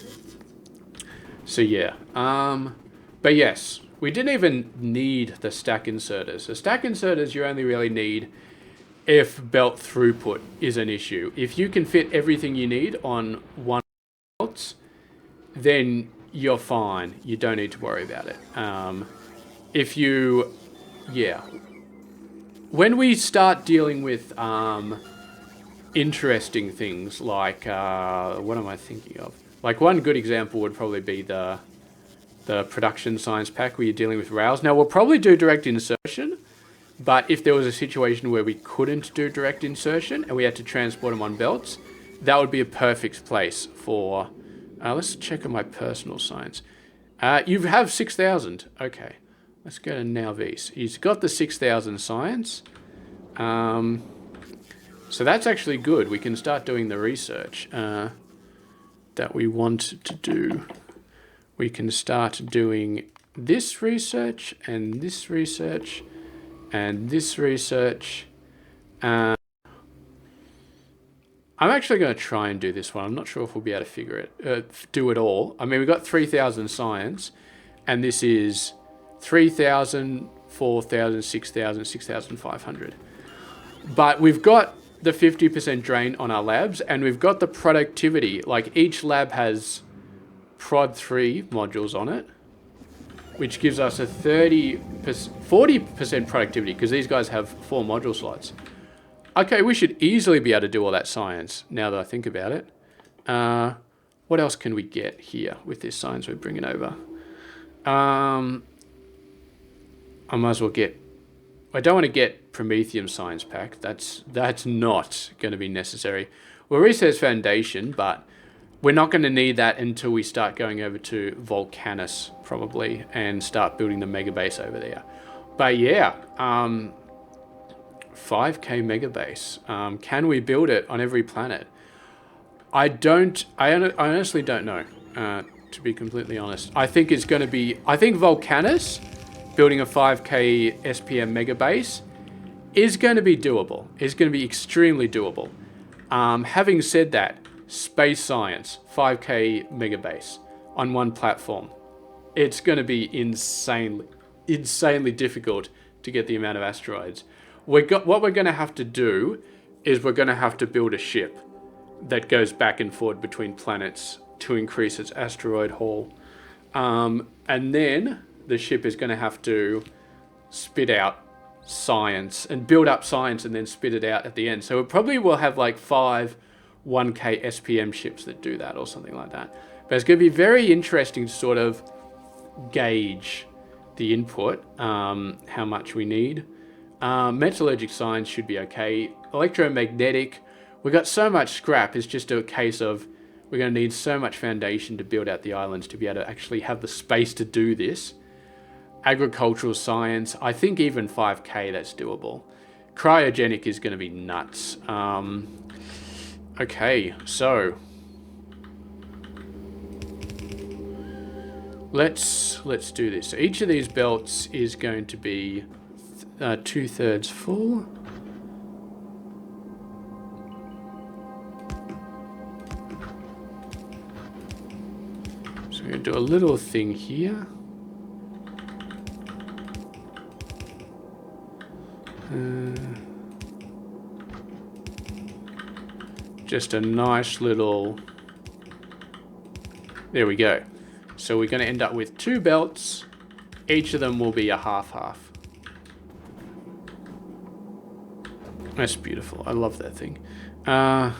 So, yeah. But yes, we didn't even need the stack inserters. The stack inserters you only really need if belt throughput is an issue. If you can fit everything you need on one belt, then you're fine. You don't need to worry about it. If you, yeah. When we start dealing with interesting things like, what am I thinking of? Like one good example would probably be the production science pack where you're dealing with rails. Now we'll probably do direct insertion, but if there was a situation where we couldn't do direct insertion and we had to transport them on belts, that would be a perfect place for, let's check on my personal science. You have 6,000, okay. Let's go to Now V's. He's got the 6,000 science. So that's actually good. We can start doing the research that we want to do. We can start doing this research and this research and this research. I'm actually going to try and do this one. I'm not sure if we'll be able to figure it, do it all. I mean, we've got 3,000 science, and this is 3,000, 4,000, 6,000, 6,500. But we've got the 50% drain on our labs, and we've got the productivity. Like each lab has prod 3 modules on it, which gives us a 40% productivity because these guys have 4 module slots. Okay, we should easily be able to do all that science now that I think about it. What else can we get here with this science we're bringing over? I might as well get... I don't want to get Prometheum science pack. That's not going to be necessary. Well, Research Foundation, but we're not going to need that until we start going over to Volcanus, probably, and start building the Megabase over there. But yeah, 5K Megabase. Can we build it on every planet? I honestly don't know, to be completely honest. I think it's going to be... I think Volcanus, building a 5K SPM Megabase, is going to be doable. It's going to be extremely doable. Having said that, Space Science, 5K Megabase on one platform. It's going to be insanely difficult to get the amount of asteroids. What we're going to have to do is we're going to have to build a ship that goes back and forth between planets to increase its asteroid haul. And then the ship is going to have to spit out science and build up science and then spit it out at the end. So it probably will have like 5 1K SPM ships that do that or something like that. But it's going to be very interesting to sort of gauge the input, how much we need. Metallurgic science should be okay. Electromagnetic, we've got so much scrap. It's just a case of we're going to need so much foundation to build out the islands to be able to actually have the space to do this. Agricultural science, I think even 5K, that's doable. Cryogenic is going to be nuts. Okay, so let's do this. So each of these belts is going to be 2/3 full. So we're going to do a little thing here. Just a nice little... There we go. So we're going to end up with 2 belts. Each of them will be a half-half. That's beautiful. I love that thing. Now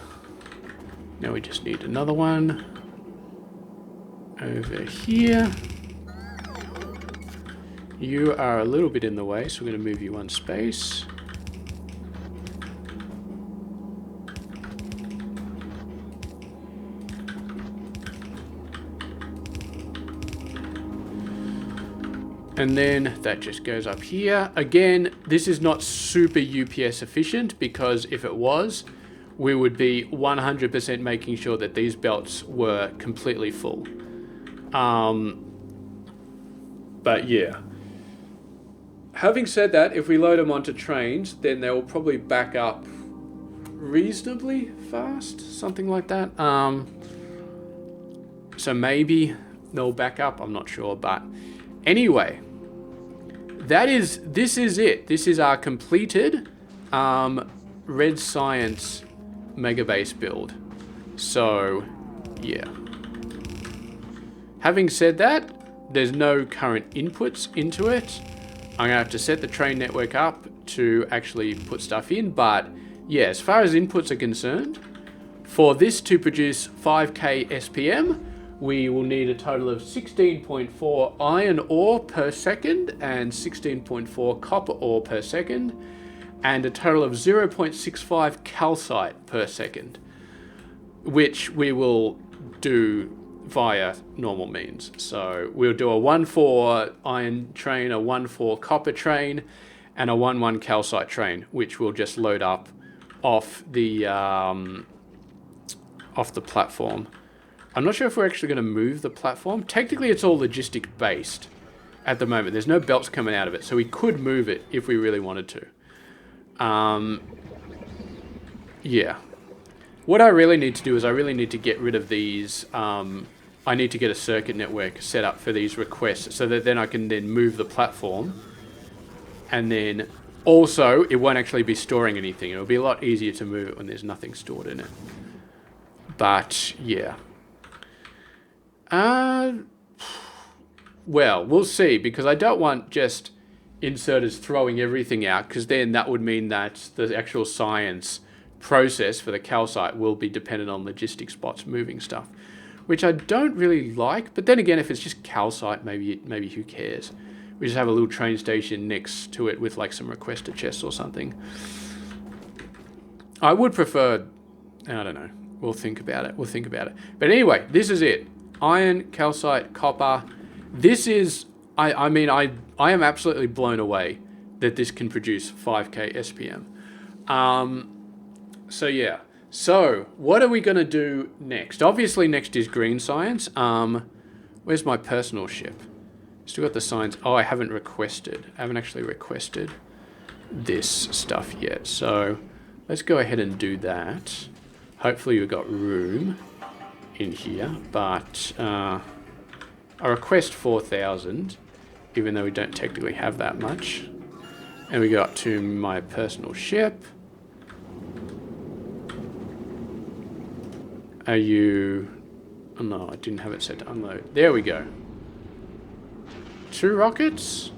we just need another one over here. You are a little bit in the way, so we're going to move you one space. And then that just goes up here. Again, this is not super UPS efficient, because if it was, we would be 100% making sure that these belts were completely full. But yeah. Having said that, if we load them onto trains, then they will probably back up reasonably fast, something like that. So maybe they'll back up, I'm not sure, but anyway, this is it. This is our completed Red Science Megabase build. So yeah. Having said that, there's no current inputs into it. I'm gonna have to set the train network up to actually put stuff in, but yeah, as far as inputs are concerned, for this to produce 5k SPM, we will need a total of 16.4 iron ore per second and 16.4 copper ore per second, and a total of 0.65 calcite per second, which we will do via normal means. So we'll do a 1-4 iron train, a 1-4 copper train, and a 1-1 calcite train, which will just load up off the platform. I'm not sure if we're actually going to move the platform. Technically, it's all logistic based at the moment. There's no belts coming out of it, so we could move it if we really wanted to. Yeah. What I really need to do is I really need to get rid of these. I need to get a circuit network set up for these requests, so that then I can then move the platform. And then also, it won't actually be storing anything. It'll be a lot easier to move it when there's nothing stored in it. But yeah. Well, we'll see, because I don't want just inserters throwing everything out, because then that would mean that the actual science process for the calcite will be dependent on logistic spots moving stuff, which I don't really like. But then again, if it's just calcite, maybe who cares? We just have a little train station next to it with like some requester chests or something. I would prefer, I don't know. We'll think about it. But anyway, this is it. Iron, calcite, copper. This is, I mean, I am absolutely blown away that this can produce 5k SPM. So yeah. So what are we going to do next? Obviously next is green science. Where's my personal ship? Still got the science. Oh, I haven't actually requested this stuff yet. So let's go ahead and do that. Hopefully we've got room in here, but I request 4,000, even though we don't technically have that much. And we go up to my personal ship. Are you... Oh no, I didn't have it set to unload. There we go. 2 rockets?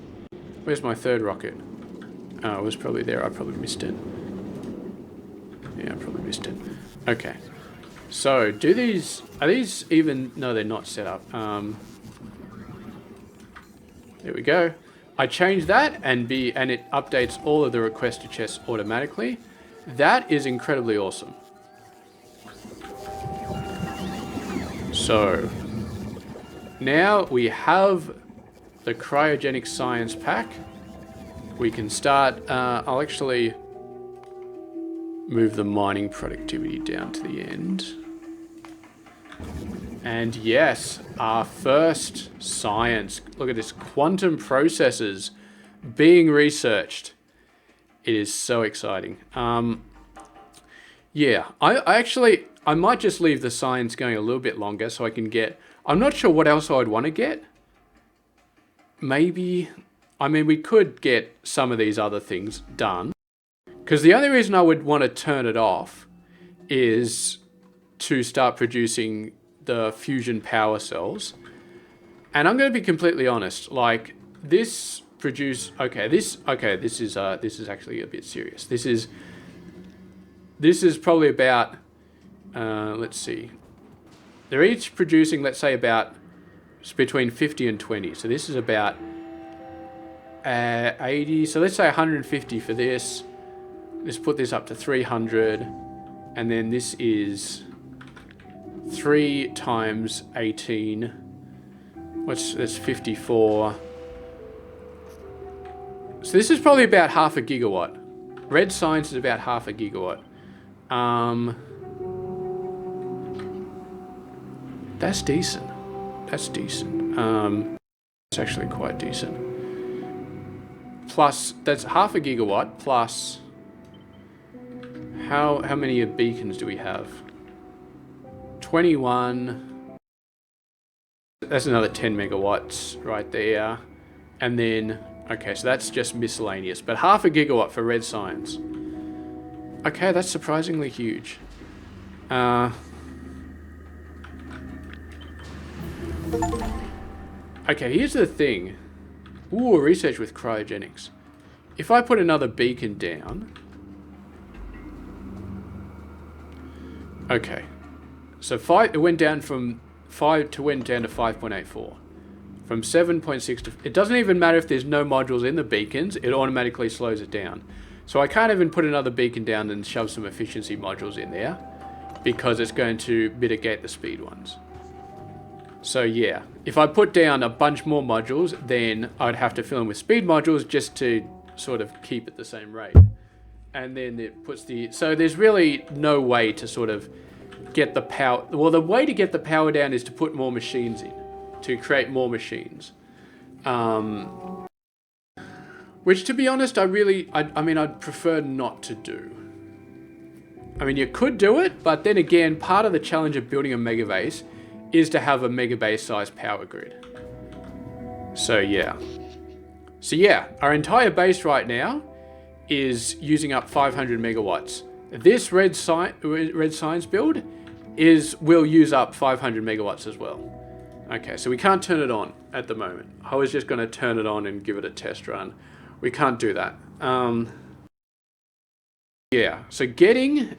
Where's my 3rd rocket? Oh, it was probably there. I probably missed it. Yeah, I probably missed it. Okay. So, are these even... No, they're not set up. There we go. I changed that and it updates all of the requester chests automatically. That is incredibly awesome. So, now we have the cryogenic science pack. We can start, I'll actually move the mining productivity down to the end. And yes, our first science. Look at this, quantum processes being researched. It is so exciting. Yeah, I might just leave the science going a little bit longer so I can get... I'm not sure what else I'd want to get. Maybe... I mean, we could get some of these other things done. Because the only reason I would want to turn it off is to start producing the fusion power cells. And I'm going to be completely honest. Like, this produce... Okay, this is actually a bit serious. This is probably about... let's see. They're each producing, let's say, about between 50 and 20. So this is about 80. So let's say 150 for this. Let's put this up to 300. And then this is 3 times 18. That's 54. So this is probably about half a gigawatt. Red Science is about half a gigawatt. That's decent. That's decent. It's actually quite decent. Plus, that's half a gigawatt plus... How many beacons do we have? 21. That's another 10 megawatts right there. And then, okay, so that's just miscellaneous. But half a gigawatt for Red Science. Okay, that's surprisingly huge. Okay, here's the thing. Ooh, research with cryogenics. If I put another beacon down... Okay. So it went down from 5 to 5.84. From 7.6 to... It doesn't even matter if there's no modules in the beacons. It automatically slows it down. So I can't even put another beacon down and shove some efficiency modules in there. Because it's going to mitigate the speed ones. So yeah. If I put down a bunch more modules, then I'd have to fill in with speed modules just to sort of keep it the same rate. And then it puts the... So there's really no way to sort of get the power... Well, the way to get the power down is to put more machines in. To create more machines. Which, to be honest, I mean, I'd prefer not to do. I mean, you could do it, but then again, part of the challenge of building a Megabase is to have a Megabase-sized power grid. So, yeah. So, yeah, our entire base right now is using up 500 megawatts. This Red Science build will use up 500 megawatts as well. Okay, so we can't turn it on at the moment. I was just going to turn it on and give it a test run. We can't do that. Yeah, so getting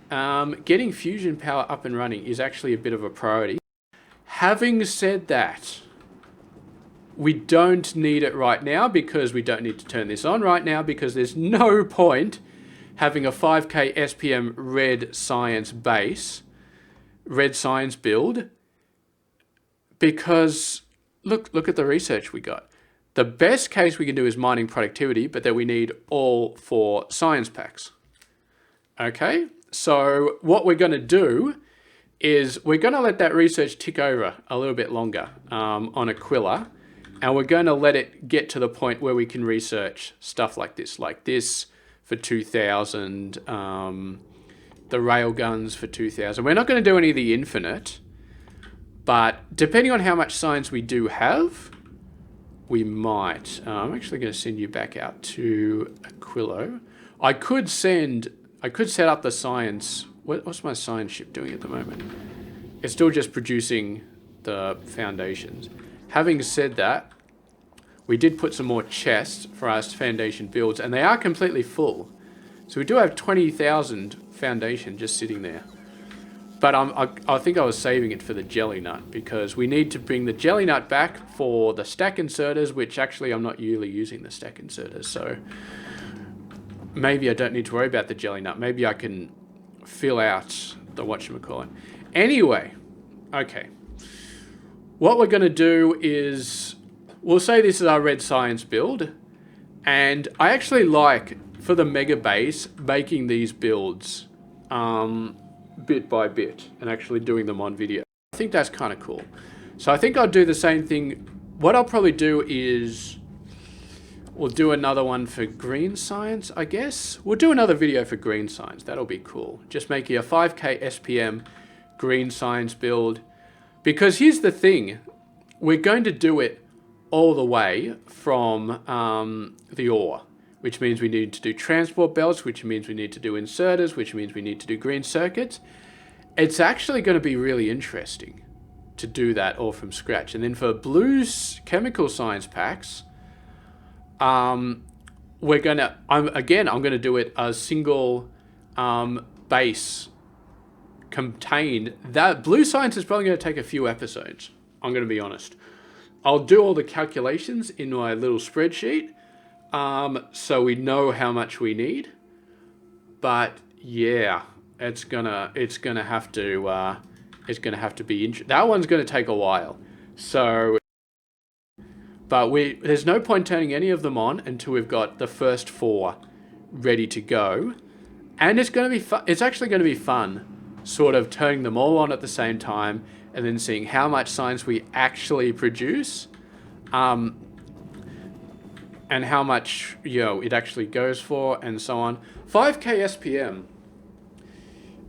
fusion power up and running is actually a bit of a priority. Having said that, we don't need it right now because we don't need to turn this on right now because there's no point having a 5K SPM Red Science build because look at the research we got. The best case we can do is mining productivity, but then we need all 4 science packs. Okay, so what we're going to do is we're going to let that research tick over a little bit longer on Aquila. And we're going to let it get to the point where we can research stuff like this for 2,000, the railguns for 2,000. We're not going to do any of the infinite, but depending on how much science we do have, we might. I'm actually going to send you back out to Aquilo. I could set up the science. What's my science ship doing at the moment? It's still just producing the foundations. Having said that, we did put some more chests for our foundation builds, and they are completely full. So we do have 20,000 foundation just sitting there. But I think I was saving it for the jelly nut, because we need to bring the jelly nut back for the stack inserters, which actually I'm not really using the stack inserters. So maybe I don't need to worry about the jelly nut. Maybe I can fill out the whatchamacallit. Anyway, okay. What we're going to do is, we'll say this is our Red Science build, and I actually like, for the Megabase, making these builds bit by bit and actually doing them on video. I think that's kind of cool. So I think I'll do the same thing. What I'll probably do is, we'll do another one for Green Science, I guess. We'll do another video for Green Science. That'll be cool. Just making a 5K SPM Green Science build. Because here's the thing, we're going to do it all the way from the ore, which means we need to do transport belts, which means we need to do inserters, which means we need to do green circuits. It's actually going to be really interesting to do that all from scratch. And then for blue's chemical science packs, I'm going to do it a single base contained. That blue science is probably going to take a few episodes. I'm going to be honest. I'll do all the calculations in my little spreadsheet. So we know how much we need. But yeah, it's gonna have to be that one's gonna take a while. So, but there's no point turning any of them on until we've got the first 4 ready to go, and it's gonna be fun. It's actually gonna be fun, sort of turning them all on at the same time and then seeing how much science we actually produce, and how much it actually goes for, and so on. 5k SPM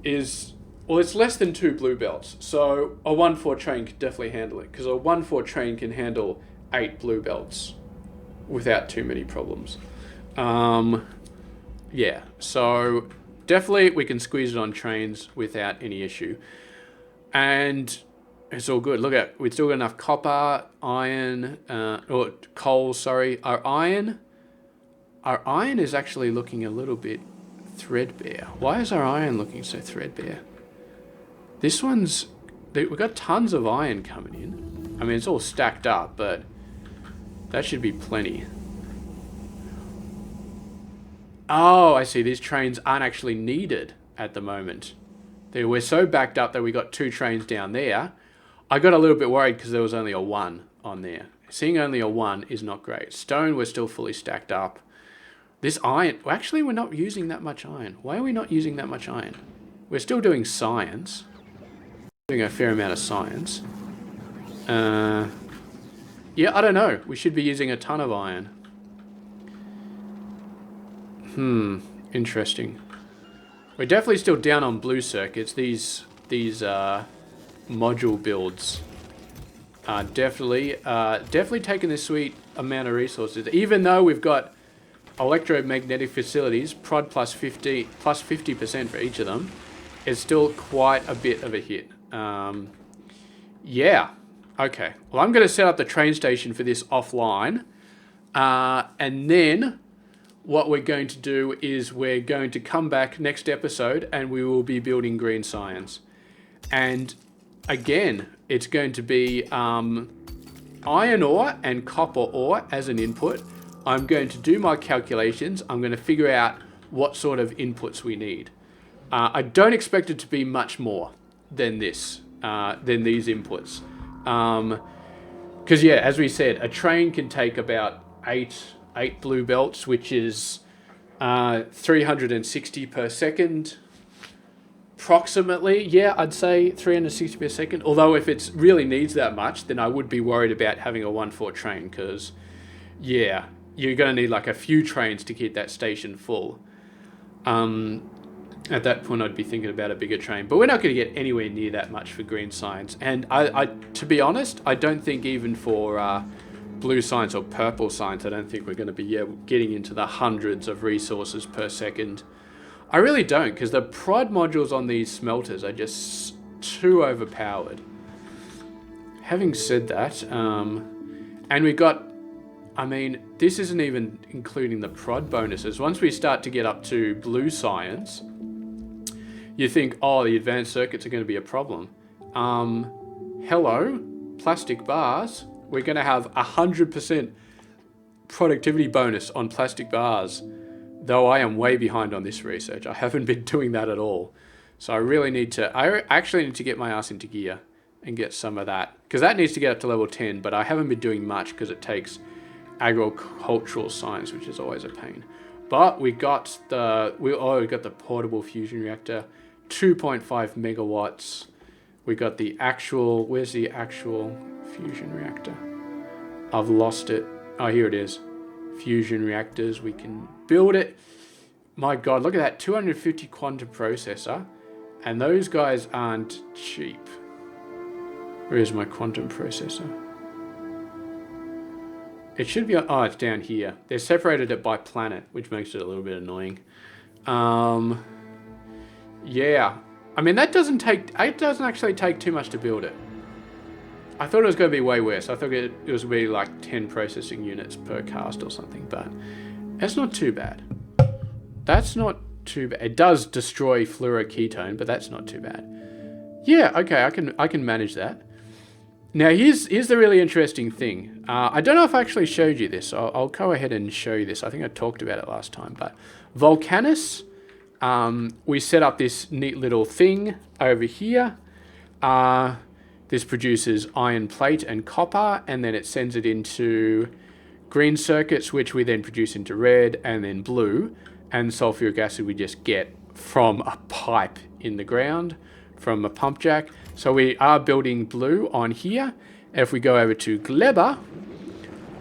is, well, it's less than 2 blue belts, so a 1-4 train could definitely handle it, because a 1-4 train can handle 8 blue belts without too many problems. Yeah, so definitely we can squeeze it on trains without any issue, and it's all good. Look at, we've still got enough copper, iron, or coal, sorry. Our iron is actually looking a little bit threadbare. Why is our iron looking so threadbare? This one's, we've got tons of iron coming in. I mean, it's all stacked up, but that should be plenty. Oh, I see. These trains aren't actually needed at the moment. We're so backed up that we got 2 trains down there. I got a little bit worried because there was only a 1 on there. Seeing only a 1 is not great. Stone, we're still fully stacked up. This iron, well, actually, we're not using that much iron. Why are we not using that much iron? We're still doing science. Doing a fair amount of science. Yeah, I don't know. We should be using a ton of iron. Interesting. We're definitely still down on blue circuits. These module builds are definitely taking this sweet amount of resources. Even though we've got electromagnetic facilities, prod plus 50% for each of them, it's still quite a bit of a hit. Yeah. Okay. Well, I'm going to set up the train station for this offline, and then what we're going to do is we're going to come back next episode and we will be building green science. And again, it's going to be iron ore and copper ore as an input. I'm going to do my calculations. I'm going to figure out what sort of inputs we need. I don't expect it to be much more than this, than these inputs. Because yeah, as we said, a train can take about 8 blue belts, which is 360 per second, approximately. Yeah, I'd say 360 per second. Although if it really needs that much, then I would be worried about having a 1-4 train, because yeah, you're going to need like a few trains to keep that station full. At that point, I'd be thinking about a bigger train, but we're not going to get anywhere near that much for green science. And I to be honest, I don't think even for blue science or purple science, I don't think we're going to be getting into the hundreds of resources per second. I really don't, because the prod modules on these smelters are just too overpowered. Having said that, and we got, I mean, this isn't even including the prod bonuses. Once we start to get up to blue science, you think, oh, the advanced circuits are going to be a problem. Hello, plastic bars. We're going to have 100% productivity bonus on plastic bars, though I am way behind on this research. I haven't been doing that at all. So I really need to, I actually need to get my ass into gear and get some of that, because that needs to get up to level 10, but I haven't been doing much because it takes agricultural science, which is always a pain. But we got we got the portable fusion reactor, 2.5 megawatts. We got the actual, where's the actual fusion reactor? I've lost it. Oh, here it is. Fusion reactors, we can build it. My God, look at that, 250 quantum processor. And those guys aren't cheap. Where's my quantum processor? It should be, oh, it's down here. They separated it by planet, which makes it a little bit annoying. Yeah. I mean, it doesn't actually take too much to build it. I thought it was going to be way worse. I thought it was going to be like 10 processing units per cast or something, but that's not too bad. That's not too bad. It does destroy fluoroketone, but that's not too bad. Yeah, okay, I can manage that. Now, here's the really interesting thing. I don't know if I actually showed you this. I'll go ahead and show you this. I think I talked about it last time. But Volcanus, we set up this neat little thing over here. This produces iron plate and copper, and then it sends it into green circuits, which we then produce into red and then blue. And sulfuric acid we just get from a pipe in the ground, from a pump jack. So we are building blue on here. If we go over to Gleba,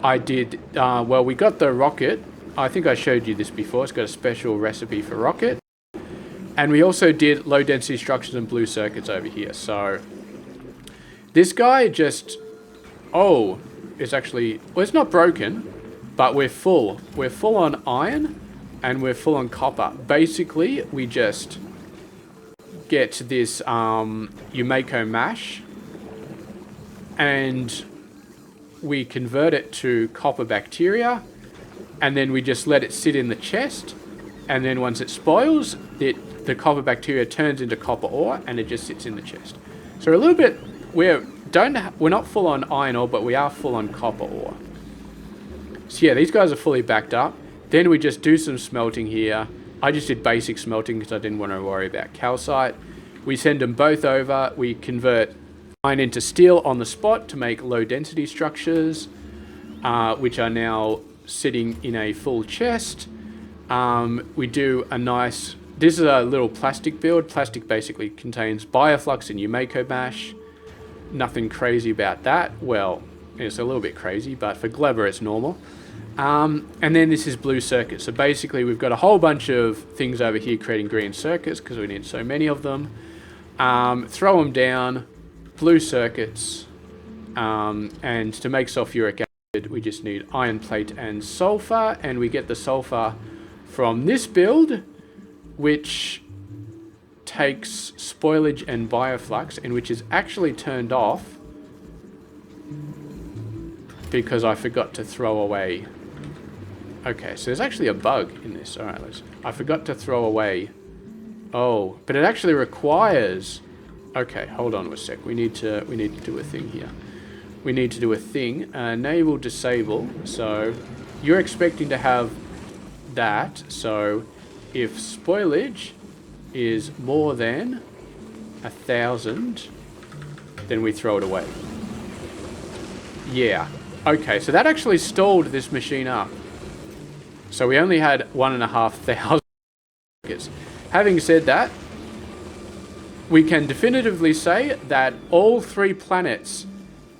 I did, well, we got the rocket. I think I showed you this before. It's got a special recipe for rocket. And we also did low density structures and blue circuits over here. So this guy just, oh, it's actually, well, it's not broken, but we're full. We're full on iron and we're full on copper. Basically, we just get this Umeko mash and we convert it to copper bacteria, and then we just let it sit in the chest, and then once it spoils, the copper bacteria turns into copper ore and it just sits in the chest. So a little bit, we're not full on iron ore, but we are full on copper ore. So yeah, these guys are fully backed up. Then we just do some smelting here. I just did basic smelting because I didn't want to worry about calcite. We send them both over. We convert iron into steel on the spot to make low density structures, which are now sitting in a full chest. We do a nice, this is a little plastic build. Plastic basically contains bioflux and Umeko mash. Nothing crazy about that. Well, it's a little bit crazy, but for Gleba it's normal. And then this is blue circuits. So basically we've got a whole bunch of things over here creating green circuits because we need so many of them. Throw them down, blue circuits, and to make sulfuric acid we just need iron plate and sulfur, and we get the sulfur from this build, which takes spoilage and bioflux, and which is actually turned off because I forgot to throw away. Okay, so there's actually a bug in this. All right, I forgot to throw away. Oh, but it actually requires. Okay, hold on a sec. We need to do a thing here. We need to do a thing. Enable disable. So you're expecting to have that. So if spoilage is more than 1,000, then we throw it away. Yeah. Okay, so that actually stalled this machine up. So we only had 1,500 circuits. Having said that, we can definitively say that all 3 planets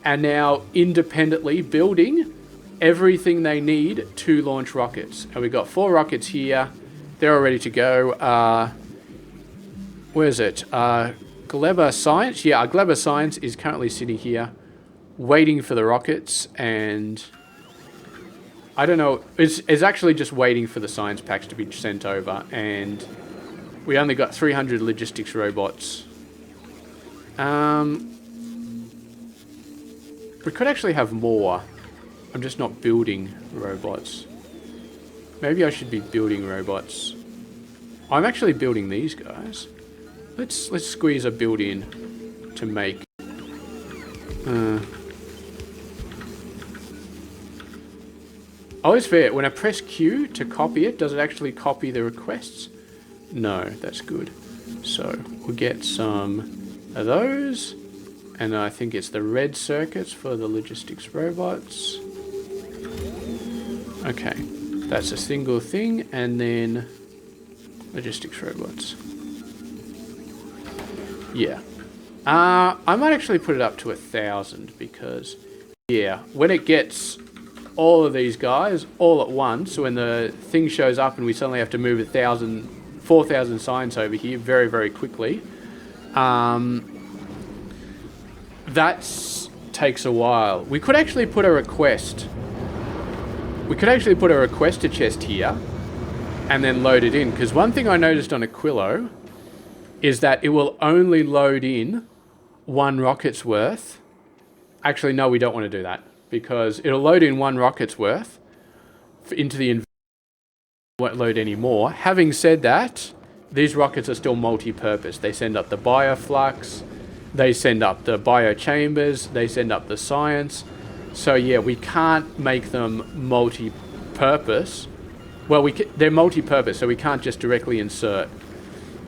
are now independently building everything they need to launch rockets. And we've got 4 rockets here. They're all ready to go. Where is it? Gleba Science. Yeah, our Gleba Science is currently sitting here waiting for the rockets, and I don't know, it's actually just waiting for the science packs to be sent over, and we only got 300 logistics robots. We could actually have more. I'm just not building robots. Maybe I should be building robots. I'm actually building these guys. Let's squeeze a build in to make oh, it's fair. When I press Q to copy it, does it actually copy the requests? No, that's good. So we'll get some of those. And I think it's the red circuits for the logistics robots. Okay, that's a single thing. And then logistics robots. Yeah. I might actually put it up to 1,000 because, yeah, when it gets all of these guys all at once, when the thing shows up and we suddenly have to move 4,000 signs over here very, very quickly, that takes a while. We could actually put a request. We could actually put a requester chest here and then load it in, because one thing I noticed on Aquilo is that it will only load in 1 rocket's worth. Actually, no, we don't want to do that, because it'll load in 1 rocket's worth into the inventory. Won't load any more. Having said that, these rockets are still multi-purpose. They send up the bioflux. they send up the biochambers, they send up the science. So yeah, we can't make them multi-purpose. Well, they're multi-purpose, so we can't just directly insert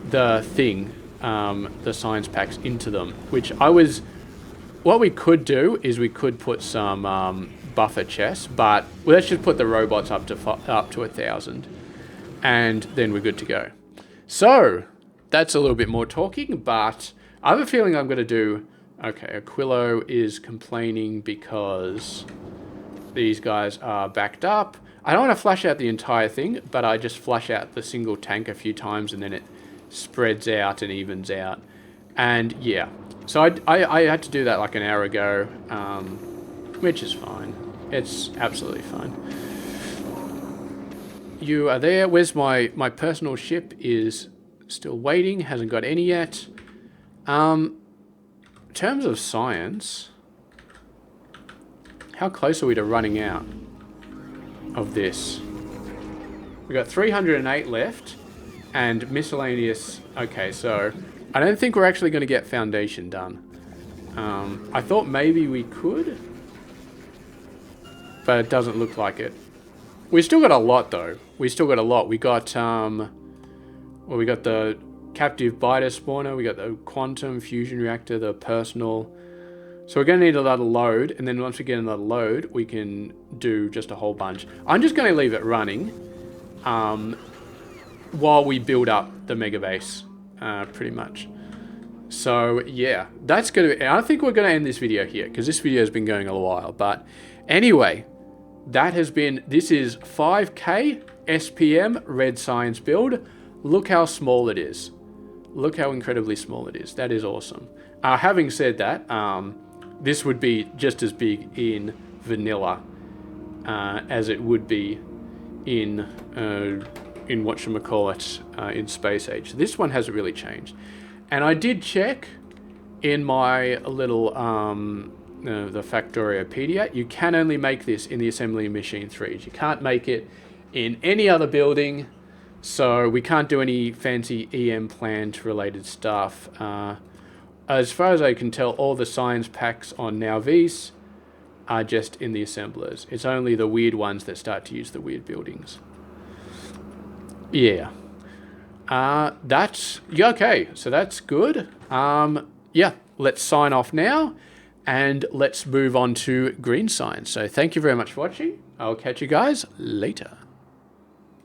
the thing, the science packs into them. What we could do is we could put some buffer chests, but let's just put the robots up to 1,000, and then we're good to go. So that's a little bit more talking, but I have a feeling I'm going to do... Okay, Aquilo is complaining because these guys are backed up. I don't want to flush out the entire thing, but I just flush out the single tank a few times and then it spreads out and evens out. And yeah, so I had to do that like an hour ago, which is fine. It's absolutely fine. You are there. Where's my personal ship? Is still waiting, hasn't got any yet. In terms of science, how close are we to running out of this? We got 308 left, and miscellaneous. Okay, so I don't think we're actually going to get foundation done. I thought maybe we could, but it doesn't look like it. We still got a lot though. We still got a lot. We got well, we got the captive biter spawner, we got the quantum fusion reactor, the personal. So we're going to need another load, and then once we get another load, we can do just a whole bunch. I'm just going to leave it running while we build up the Megabase, pretty much. So yeah, that's going to... I think we're going to end this video here, because this video has been going a while. But anyway, that has been... This is 5K SPM Red Science build. Look how small it is. Look how incredibly small it is. That is awesome. Having said that, this would be just as big in vanilla as it would be in whatchamacallit, in Space Age. This one hasn't really changed. And I did check in my little the Factoriopedia. You can only make this in the assembly machine 3s. You can't make it in any other building. So we can't do any fancy EM plant related stuff. As far as I can tell, all the science packs on Nowvis are just in the assemblers. It's only the weird ones that start to use the weird buildings. Yeah. That's... Yeah, okay, so that's good. Yeah, let's sign off now. And let's move on to green science. So thank you very much for watching. I'll catch you guys later.